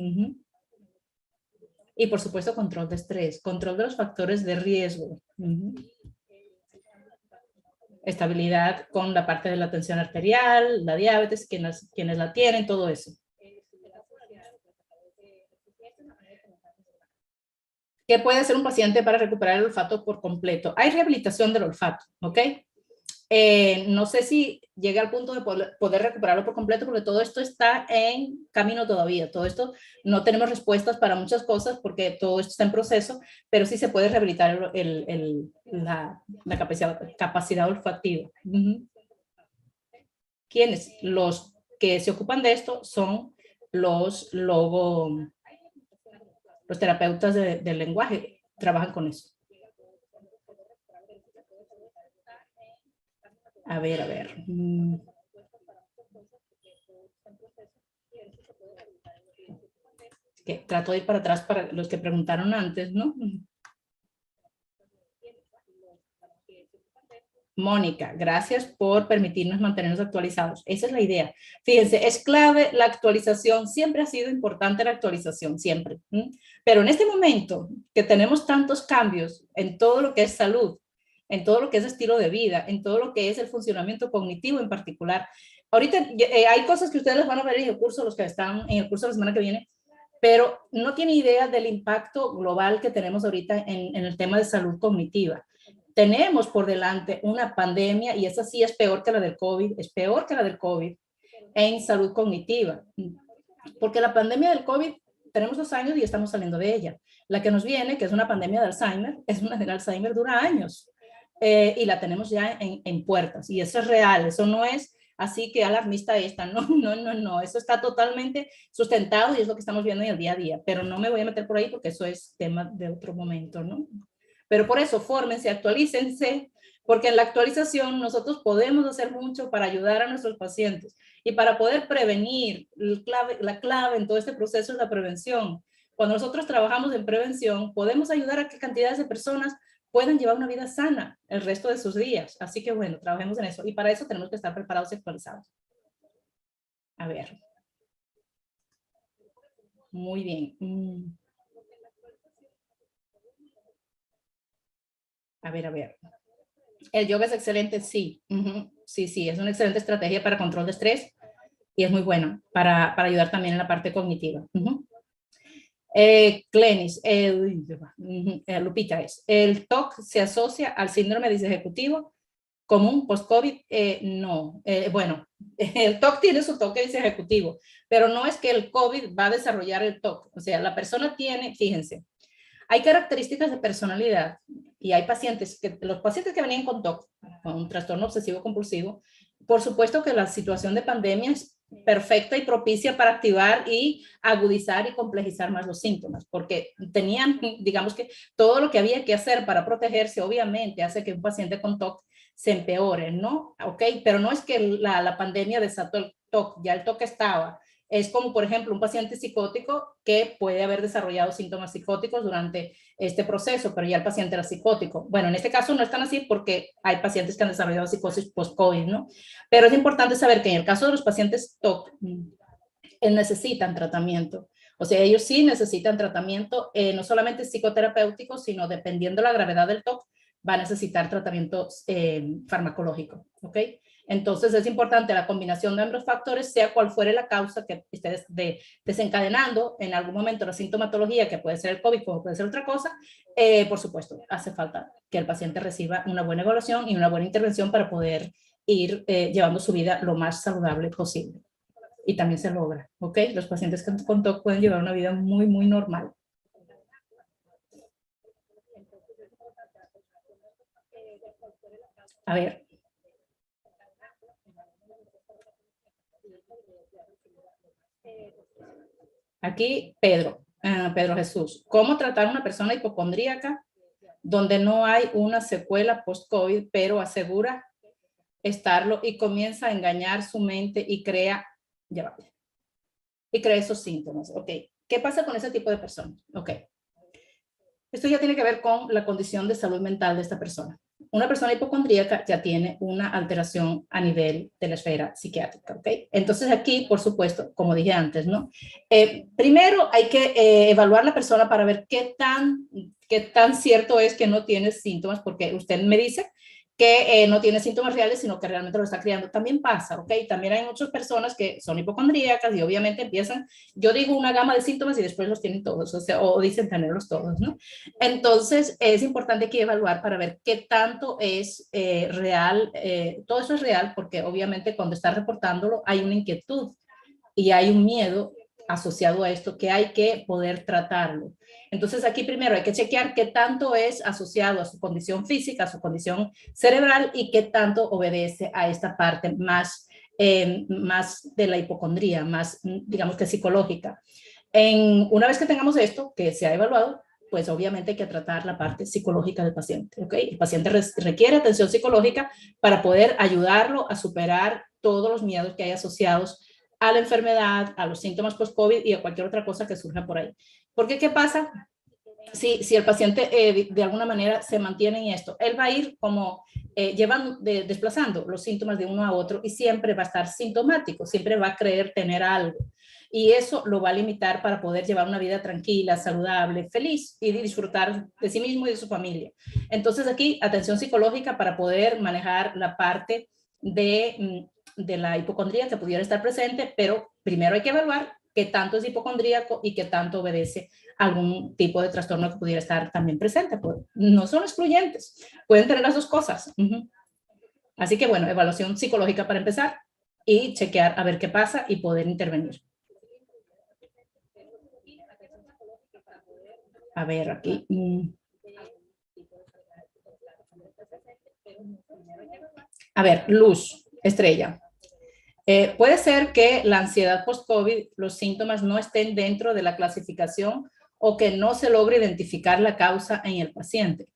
Y por supuesto, control de estrés, control de los factores de riesgo. Estabilidad con la parte de la tensión arterial, la diabetes, quienes la tienen, todo eso. ¿Qué puede hacer un paciente para recuperar el olfato por completo? Hay rehabilitación del olfato, ¿ok? No sé si llegue al punto de poder recuperarlo por completo, porque todo esto está en camino todavía. Todo esto no tenemos respuestas para muchas cosas porque todo esto está en proceso, pero sí se puede rehabilitar la capacidad olfativa. ¿Quiénes? Los que se ocupan de esto son los terapeutas del lenguaje, trabajan con eso. A ver. Que trato de ir para atrás para los que preguntaron antes, ¿no? Mónica, gracias por permitirnos mantenernos actualizados. Esa es la idea. Fíjense, es clave la actualización. Siempre ha sido importante la actualización, siempre. Pero en este momento que tenemos tantos cambios en todo lo que es salud, en todo lo que es estilo de vida, en todo lo que es el funcionamiento cognitivo en particular. Ahorita hay cosas que ustedes les van a ver en el curso, los que están en el curso la semana que viene, pero no tiene idea del impacto global que tenemos ahorita en el tema de salud cognitiva. Tenemos por delante una pandemia, y esa sí es peor que la del COVID, es peor que la del COVID en salud cognitiva, porque la pandemia del COVID tenemos 2 años y estamos saliendo de ella. La que nos viene, que es una pandemia de Alzheimer, es una del Alzheimer, dura años, y la tenemos ya en puertas, y eso es real, eso no es así que alarmista esta, no, eso está totalmente sustentado y es lo que estamos viendo en el día a día, pero no me voy a meter por ahí porque eso es tema de otro momento, ¿no? Pero por eso, fórmense, actualícense, porque en la actualización nosotros podemos hacer mucho para ayudar a nuestros pacientes y para poder prevenir. La clave en todo este proceso es la prevención. Cuando nosotros trabajamos en prevención, podemos ayudar a que cantidades de personas puedan llevar una vida sana el resto de sus días. Así que bueno, trabajemos en eso. Y para eso tenemos que estar preparados y actualizados. A ver. Muy bien. A ver. El yoga es excelente, sí. Sí, es una excelente estrategia para control de estrés y es muy bueno para ayudar también en la parte cognitiva. Glenis, Lupita el TOC se asocia al síndrome disejecutivo común post-COVID. No, bueno, el TOC tiene su toque disejecutivo, pero no es que el COVID va a desarrollar el TOC. O sea, la persona tiene, fíjense, hay características de personalidad y hay pacientes, los pacientes que venían con TOC, con un trastorno obsesivo compulsivo, por supuesto que la situación de pandemia es perfecta y propicia para activar y agudizar y complejizar más los síntomas, porque tenían, digamos que todo lo que había que hacer para protegerse, obviamente hace que un paciente con TOC se empeore, ¿no? Ok, pero no es que la pandemia desató el TOC, ya el TOC estaba. Es como, por ejemplo, un paciente psicótico que puede haber desarrollado síntomas psicóticos durante este proceso, pero ya el paciente era psicótico. Bueno, en este caso no están así porque hay pacientes que han desarrollado psicosis post-COVID, ¿no? Pero es importante saber que en el caso de los pacientes TOC, necesitan tratamiento. O sea, ellos sí necesitan tratamiento, no solamente psicoterapéutico, sino dependiendo de la gravedad del TOC, va a necesitar tratamiento farmacológico, ¿ok? Entonces es importante la combinación de ambos factores, sea cual fuere la causa que esté desencadenando en algún momento la sintomatología, que puede ser el COVID, como puede ser otra cosa. Por supuesto, hace falta que el paciente reciba una buena evaluación y una buena intervención para poder ir llevando su vida lo más saludable posible. Y también se logra, ¿ok? Los pacientes con TOC pueden llevar una vida muy, muy normal. A ver. Aquí, Pedro Jesús. ¿Cómo tratar a una persona hipocondríaca donde no hay una secuela post-COVID, pero asegura estarlo y comienza a engañar su mente y crea esos síntomas? Ok. ¿Qué pasa con ese tipo de personas? Ok. Esto ya tiene que ver con la condición de salud mental de esta persona. Una persona hipocondríaca ya tiene una alteración a nivel de la esfera psiquiátrica, ¿ok? Entonces aquí, por supuesto, como dije antes, ¿no? Primero hay que evaluar la persona para ver qué tan cierto es que no tiene síntomas, porque usted me dice que no tiene síntomas reales, sino que realmente lo está criando. También pasa, ¿ok? También hay muchas personas que son hipocondríacas y obviamente empiezan, yo digo una gama de síntomas y después los tienen todos, o sea, o dicen tenerlos todos, ¿no? Entonces, es importante que evaluar para ver qué tanto es real, todo eso es real, porque obviamente cuando está reportándolo hay una inquietud y hay un miedo asociado a esto que hay que poder tratarlo. Entonces aquí primero hay que chequear qué tanto es asociado a su condición física, a su condición cerebral y qué tanto obedece a esta parte más de la hipocondría, más digamos que psicológica. Una vez que tengamos esto, que se ha evaluado, pues obviamente hay que tratar la parte psicológica del paciente, ¿ok? El paciente requiere atención psicológica para poder ayudarlo a superar todos los miedos que hay asociados a la enfermedad, a los síntomas post-COVID y a cualquier otra cosa que surja por ahí. Porque, ¿qué pasa? Si el paciente de alguna manera se mantiene en esto, él va a ir como desplazando los síntomas de uno a otro y siempre va a estar sintomático, siempre va a creer tener algo. Y eso lo va a limitar para poder llevar una vida tranquila, saludable, feliz y disfrutar de sí mismo y de su familia. Entonces aquí, atención psicológica para poder manejar la parte de la hipocondría que pudiera estar presente, pero primero hay que evaluar qué tanto es hipocondríaco y qué tanto obedece a algún tipo de trastorno que pudiera estar también presente. Pues no son excluyentes, pueden tener las dos cosas. Así que bueno, evaluación psicológica para empezar y chequear a ver qué pasa y poder intervenir. A ver, aquí. A ver, Luz, Estrella. Puede ser que la ansiedad post-COVID, los síntomas no estén dentro de la clasificación o que no se logre identificar la causa en el paciente.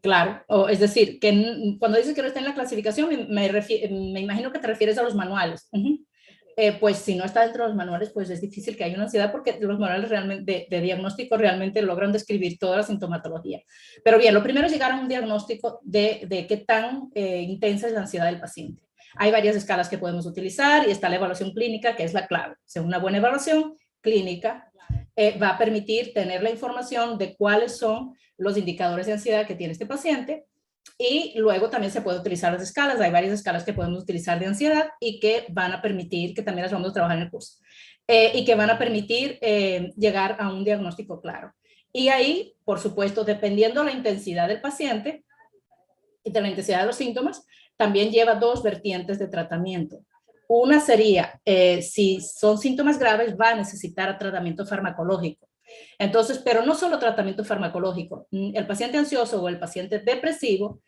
Claro, es decir, que cuando dices que no está en la clasificación, me imagino que te refieres a los manuales. Pues si no está dentro de los manuales, pues es difícil que haya una ansiedad porque los manuales realmente de diagnóstico realmente logran describir toda la sintomatología. Pero bien, lo primero es llegar a un diagnóstico de qué tan intensa es la ansiedad del paciente. Hay varias escalas que podemos utilizar y está la evaluación clínica, que es la clave. Según una buena evaluación clínica, va a permitir tener la información de cuáles son los indicadores de ansiedad que tiene este paciente. Y luego también se puede utilizar las escalas. Hay varias escalas que podemos utilizar de ansiedad y que van a permitir, que también las vamos a trabajar en el curso, y que van a permitir llegar a un diagnóstico claro. Y ahí, por supuesto, dependiendo de la intensidad del paciente y de la intensidad de los síntomas, también lleva dos vertientes de tratamiento. Una sería, si son síntomas graves, va a necesitar tratamiento farmacológico. Entonces, pero no solo tratamiento farmacológico. El paciente ansioso o el paciente depresivo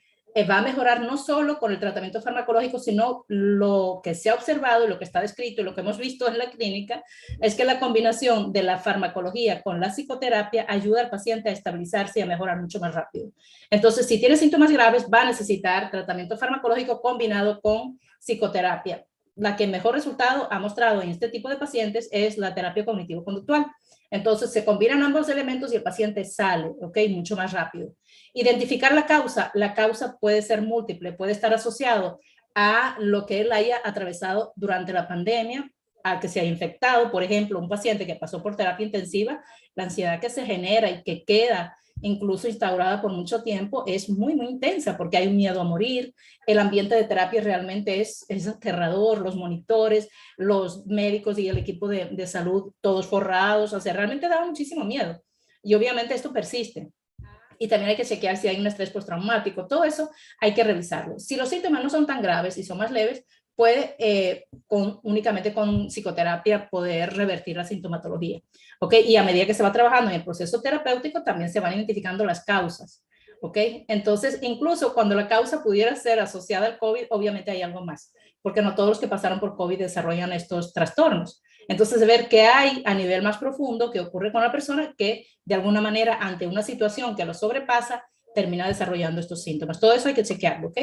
va a mejorar no solo con el tratamiento farmacológico, sino lo que se ha observado y lo que está descrito y lo que hemos visto en la clínica es que la combinación de la farmacología con la psicoterapia ayuda al paciente a estabilizarse y a mejorar mucho más rápido. Entonces, si tiene síntomas graves, va a necesitar tratamiento farmacológico combinado con psicoterapia. La que mejor resultado ha mostrado en este tipo de pacientes es la terapia cognitivo-conductual. Entonces se combinan ambos elementos y el paciente sale, ¿ok? Mucho más rápido. Identificar la causa puede ser múltiple, puede estar asociado a lo que él haya atravesado durante la pandemia, a que se haya infectado, por ejemplo, un paciente que pasó por terapia intensiva, la ansiedad que se genera y que queda incluso instaurada por mucho tiempo, es muy, muy intensa porque hay un miedo a morir, el ambiente de terapia realmente es aterrador, los monitores, los médicos y el equipo de salud, todos forrados, o sea, realmente da muchísimo miedo. Y obviamente esto persiste. Y también hay que chequear si hay un estrés postraumático, todo eso hay que revisarlo. Si los síntomas no son tan graves y son más leves, puede únicamente con psicoterapia poder revertir la sintomatología. ¿Ok? Y a medida que se va trabajando en el proceso terapéutico, también se van identificando las causas. ¿Ok? Entonces, incluso cuando la causa pudiera ser asociada al COVID, obviamente hay algo más, porque no todos los que pasaron por COVID desarrollan estos trastornos. Entonces, ver qué hay a nivel más profundo que ocurre con la persona que de alguna manera ante una situación que lo sobrepasa, termina desarrollando estos síntomas. Todo eso hay que chequearlo, ¿ok?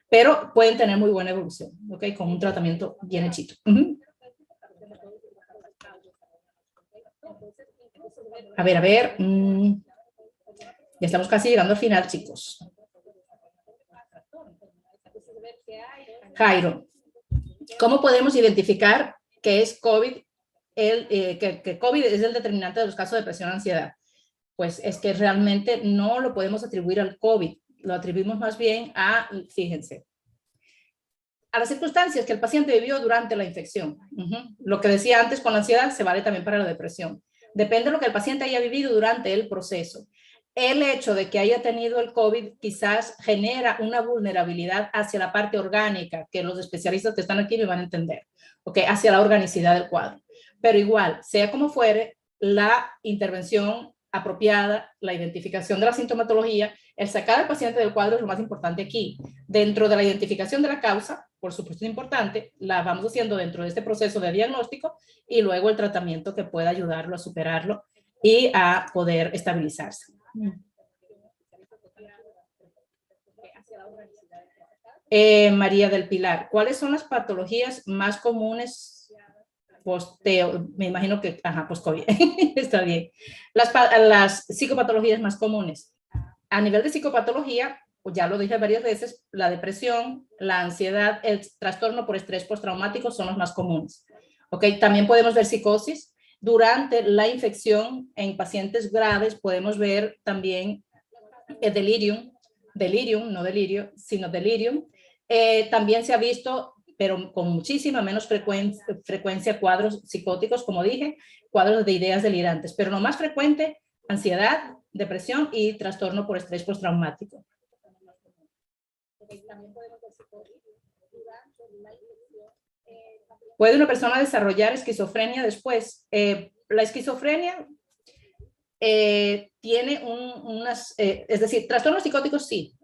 Pero pueden tener muy buena evolución, ¿ok? Con un tratamiento bien hechito. A ver. Ya estamos casi llegando al final, chicos. Jairo, ¿cómo podemos identificar que es COVID, que COVID es el determinante de los casos de depresión y ansiedad? Pues es que realmente no lo podemos atribuir al COVID, lo atribuimos más bien a, fíjense, a las circunstancias que el paciente vivió durante la infección. Lo que decía antes con la ansiedad se vale también para la depresión. Depende de lo que el paciente haya vivido durante el proceso. El hecho de que haya tenido el COVID quizás genera una vulnerabilidad hacia la parte orgánica, que los especialistas que están aquí me van a entender, ¿okay? Hacia la organicidad del cuadro. Pero igual, sea como fuere, la intervención apropiada, la identificación de la sintomatología, el sacar al paciente del cuadro es lo más importante aquí. Dentro de la identificación de la causa, por supuesto es importante, la vamos haciendo dentro de este proceso de diagnóstico y luego el tratamiento que pueda ayudarlo a superarlo y a poder estabilizarse. María del Pilar, ¿cuáles son las patologías más comunes posteo? Me imagino que, post-COVID, está bien. Las psicopatologías más comunes. A nivel de psicopatología, pues ya lo dije varias veces, la depresión, la ansiedad, el trastorno por estrés postraumático son los más comunes. ¿Ok? También podemos ver psicosis. Durante la infección en pacientes graves podemos ver también delirium, no delirio, sino delirium. También se ha visto pero con muchísima menos frecuencia cuadros psicóticos, como dije, cuadros de ideas delirantes, pero lo más frecuente, ansiedad, depresión y trastorno por estrés postraumático. ¿Puede una persona desarrollar esquizofrenia después? La esquizofrenia tiene es decir, trastornos psicóticos sí,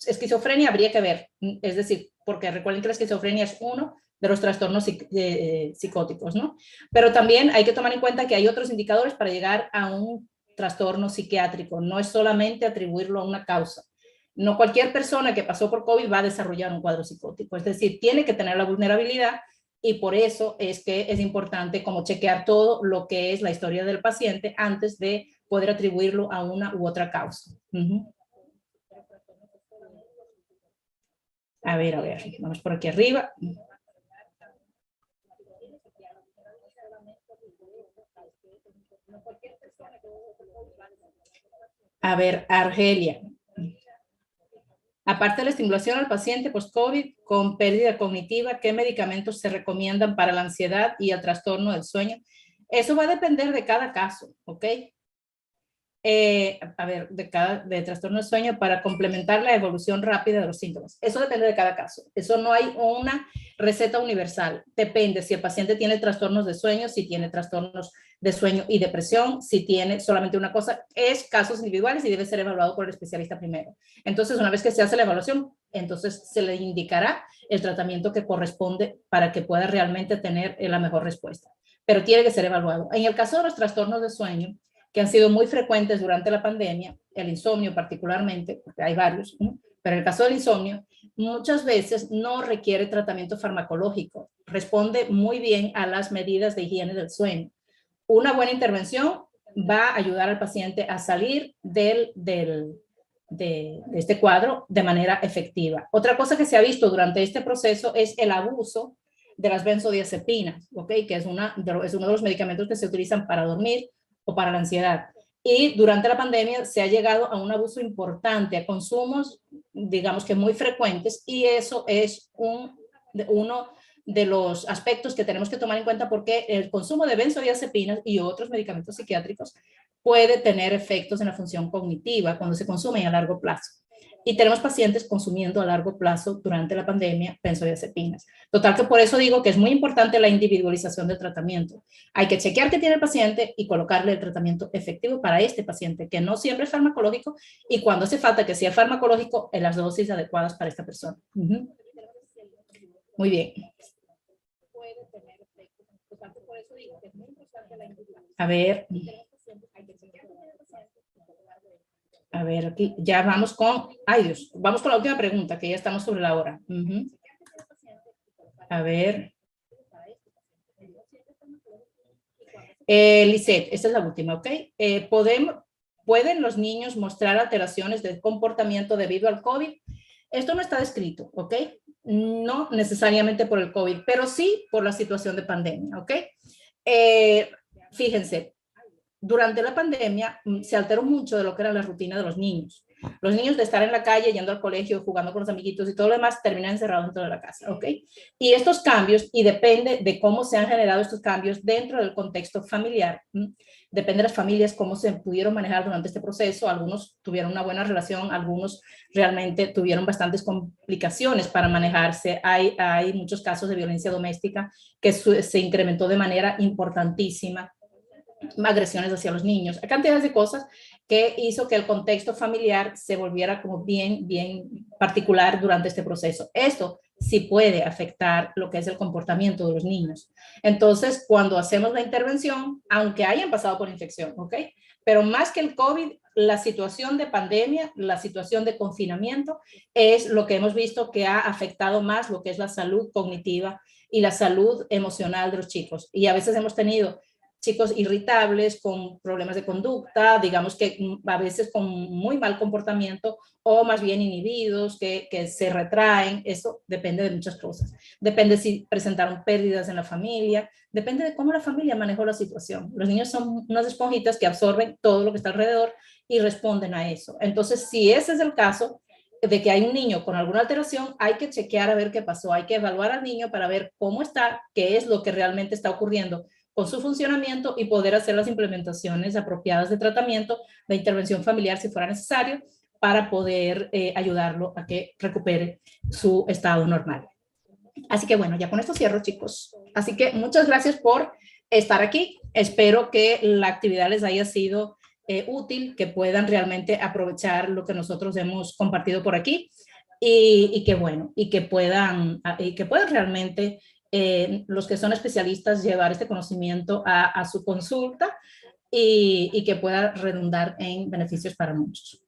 esquizofrenia habría que ver, es decir, porque recuerden que la esquizofrenia es uno de los trastornos psicóticos, ¿no? Pero también hay que tomar en cuenta que hay otros indicadores para llegar a un trastorno psiquiátrico, no es solamente atribuirlo a una causa. No cualquier persona que pasó por COVID va a desarrollar un cuadro psicótico, es decir, tiene que tener la vulnerabilidad y por eso es que es importante como chequear todo lo que es la historia del paciente antes de poder atribuirlo a una u otra causa. A ver, vamos por aquí arriba. A ver, Argelia. Aparte de la estimulación al paciente post-COVID con pérdida cognitiva, ¿qué medicamentos se recomiendan para la ansiedad y el trastorno del sueño? Eso va a depender de cada caso, ¿ok? A ver, de trastorno del sueño para complementar la evolución rápida de los síntomas. Eso depende de cada caso. Eso no hay una receta universal. Depende si el paciente tiene trastornos de sueño, si tiene trastornos de sueño y depresión, si tiene solamente una cosa. Es casos individuales y debe ser evaluado por el especialista primero. Entonces, una vez que se hace la evaluación, entonces se le indicará el tratamiento que corresponde para que pueda realmente tener la mmejor respuesta. Pero tiene que ser evaluado. En el caso de los trastornos de sueño, que han sido muy frecuentes durante la pandemia, el insomnio particularmente, porque hay varios, ¿no? Pero en el caso del insomnio, muchas veces no requiere tratamiento farmacológico, responde muy bien a las medidas de higiene del sueño. Una buena intervención va a ayudar al paciente a salir de este cuadro de manera efectiva. Otra cosa que se ha visto durante este proceso es el abuso de las benzodiazepinas, ¿ok? Que es uno de los medicamentos que se utilizan para dormir o para la ansiedad. Y durante la pandemia se ha llegado a un abuso importante, a consumos, digamos que muy frecuentes, y eso es uno de los aspectos que tenemos que tomar en cuenta porque el consumo de benzodiazepinas y otros medicamentos psiquiátricos puede tener efectos en la función cognitiva cuando se consumen a largo plazo. Y tenemos pacientes consumiendo a largo plazo durante la pandemia benzodiazepinas. Total que por eso digo que es muy importante la individualización del tratamiento. Hay que chequear qué tiene el paciente y colocarle el tratamiento efectivo para este paciente, que no siempre es farmacológico, y cuando hace falta que sea farmacológico, en las dosis adecuadas para esta persona. Muy bien. A ver, aquí ya vamos con, ay Dios, vamos con la última pregunta, que ya estamos sobre la hora. A ver. Lisette, esta es la última, ¿ok? ¿Pueden los niños mostrar alteraciones de comportamiento debido al COVID? Esto no está descrito, ¿ok? No necesariamente por el COVID, pero sí por la situación de pandemia, ¿ok? Fíjense, durante la pandemia se alteró mucho de lo que era la rutina de los niños. Los niños de estar en la calle, yendo al colegio, jugando con los amiguitos y todo lo demás, terminan encerrados dentro de la casa, ¿ok? Y estos cambios, y depende de cómo se han generado estos cambios dentro del contexto familiar, depende de las familias cómo se pudieron manejar durante este proceso. Algunos tuvieron una buena relación, algunos realmente tuvieron bastantes complicaciones para manejarse. Hay muchos casos de violencia doméstica que se incrementó de manera importantísima, agresiones hacia los niños, hay cantidades de cosas que hizo que el contexto familiar se volviera como bien particular durante este proceso. Esto sí puede afectar lo que es el comportamiento de los niños. Entonces, cuando hacemos la intervención, aunque hayan pasado por infección, ¿ok? Pero más que el COVID, la situación de pandemia, la situación de confinamiento, es lo que hemos visto que ha afectado más lo que es la salud cognitiva y la salud emocional de los chicos. Y a veces hemos tenido chicos irritables, con problemas de conducta, digamos que a veces con muy mal comportamiento o más bien inhibidos, que se retraen. Eso depende de muchas cosas. Depende si presentaron pérdidas en la familia, depende de cómo la familia manejó la situación. Los niños son unas esponjitas que absorben todo lo que está alrededor y responden a eso. Entonces, si ese es el caso, de que hay un niño con alguna alteración, hay que chequear a ver qué pasó, hay que evaluar al niño para ver cómo está, qué es lo que realmente está ocurriendo con su funcionamiento y poder hacer las implementaciones apropiadas de tratamiento, de intervención familiar si fuera necesario, para poder ayudarlo a que recupere su estado normal. Así que bueno, ya con esto cierro, chicos. Así que muchas gracias por estar aquí. Espero que la actividad les haya sido útil, que puedan realmente aprovechar lo que nosotros hemos compartido por aquí y que bueno, y que puedan realmente los que son especialistas llevar este conocimiento a su consulta y que pueda redundar en beneficios para muchos.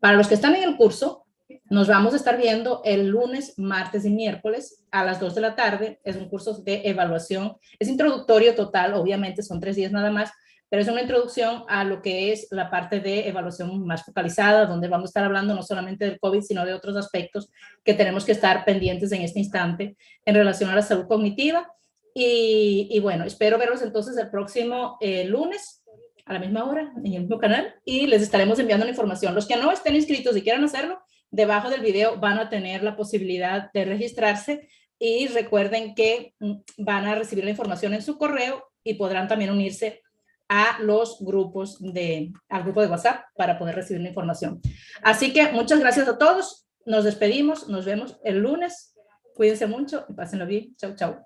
Para los que están en el curso, nos vamos a estar viendo el lunes, martes y miércoles a las 2 de la tarde. Es un curso de evaluación. Es introductorio total, obviamente son 3 días nada más, pero es una introducción a lo que es la parte de evaluación más focalizada, donde vamos a estar hablando no solamente del COVID, sino de otros aspectos que tenemos que estar pendientes en este instante en relación a la salud cognitiva. Y bueno, espero verlos entonces el próximo lunes a la misma hora en el mismo canal y les estaremos enviando la información. Los que no estén inscritos y quieran hacerlo, debajo del video van a tener la posibilidad de registrarse y recuerden que van a recibir la información en su correo y podrán también unirse a los grupos al grupo de WhatsApp para poder recibir la información. Así que muchas gracias a todos. Nos despedimos. Nos vemos el lunes. Cuídense mucho y pásenlo bien. Chau, chau.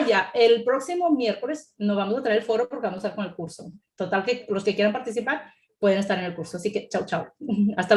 Ya, el próximo miércoles nos vamos a traer el foro porque vamos a estar con el curso. Total que los que quieran participar pueden estar en el curso. Así que chau, chau. Hasta luego.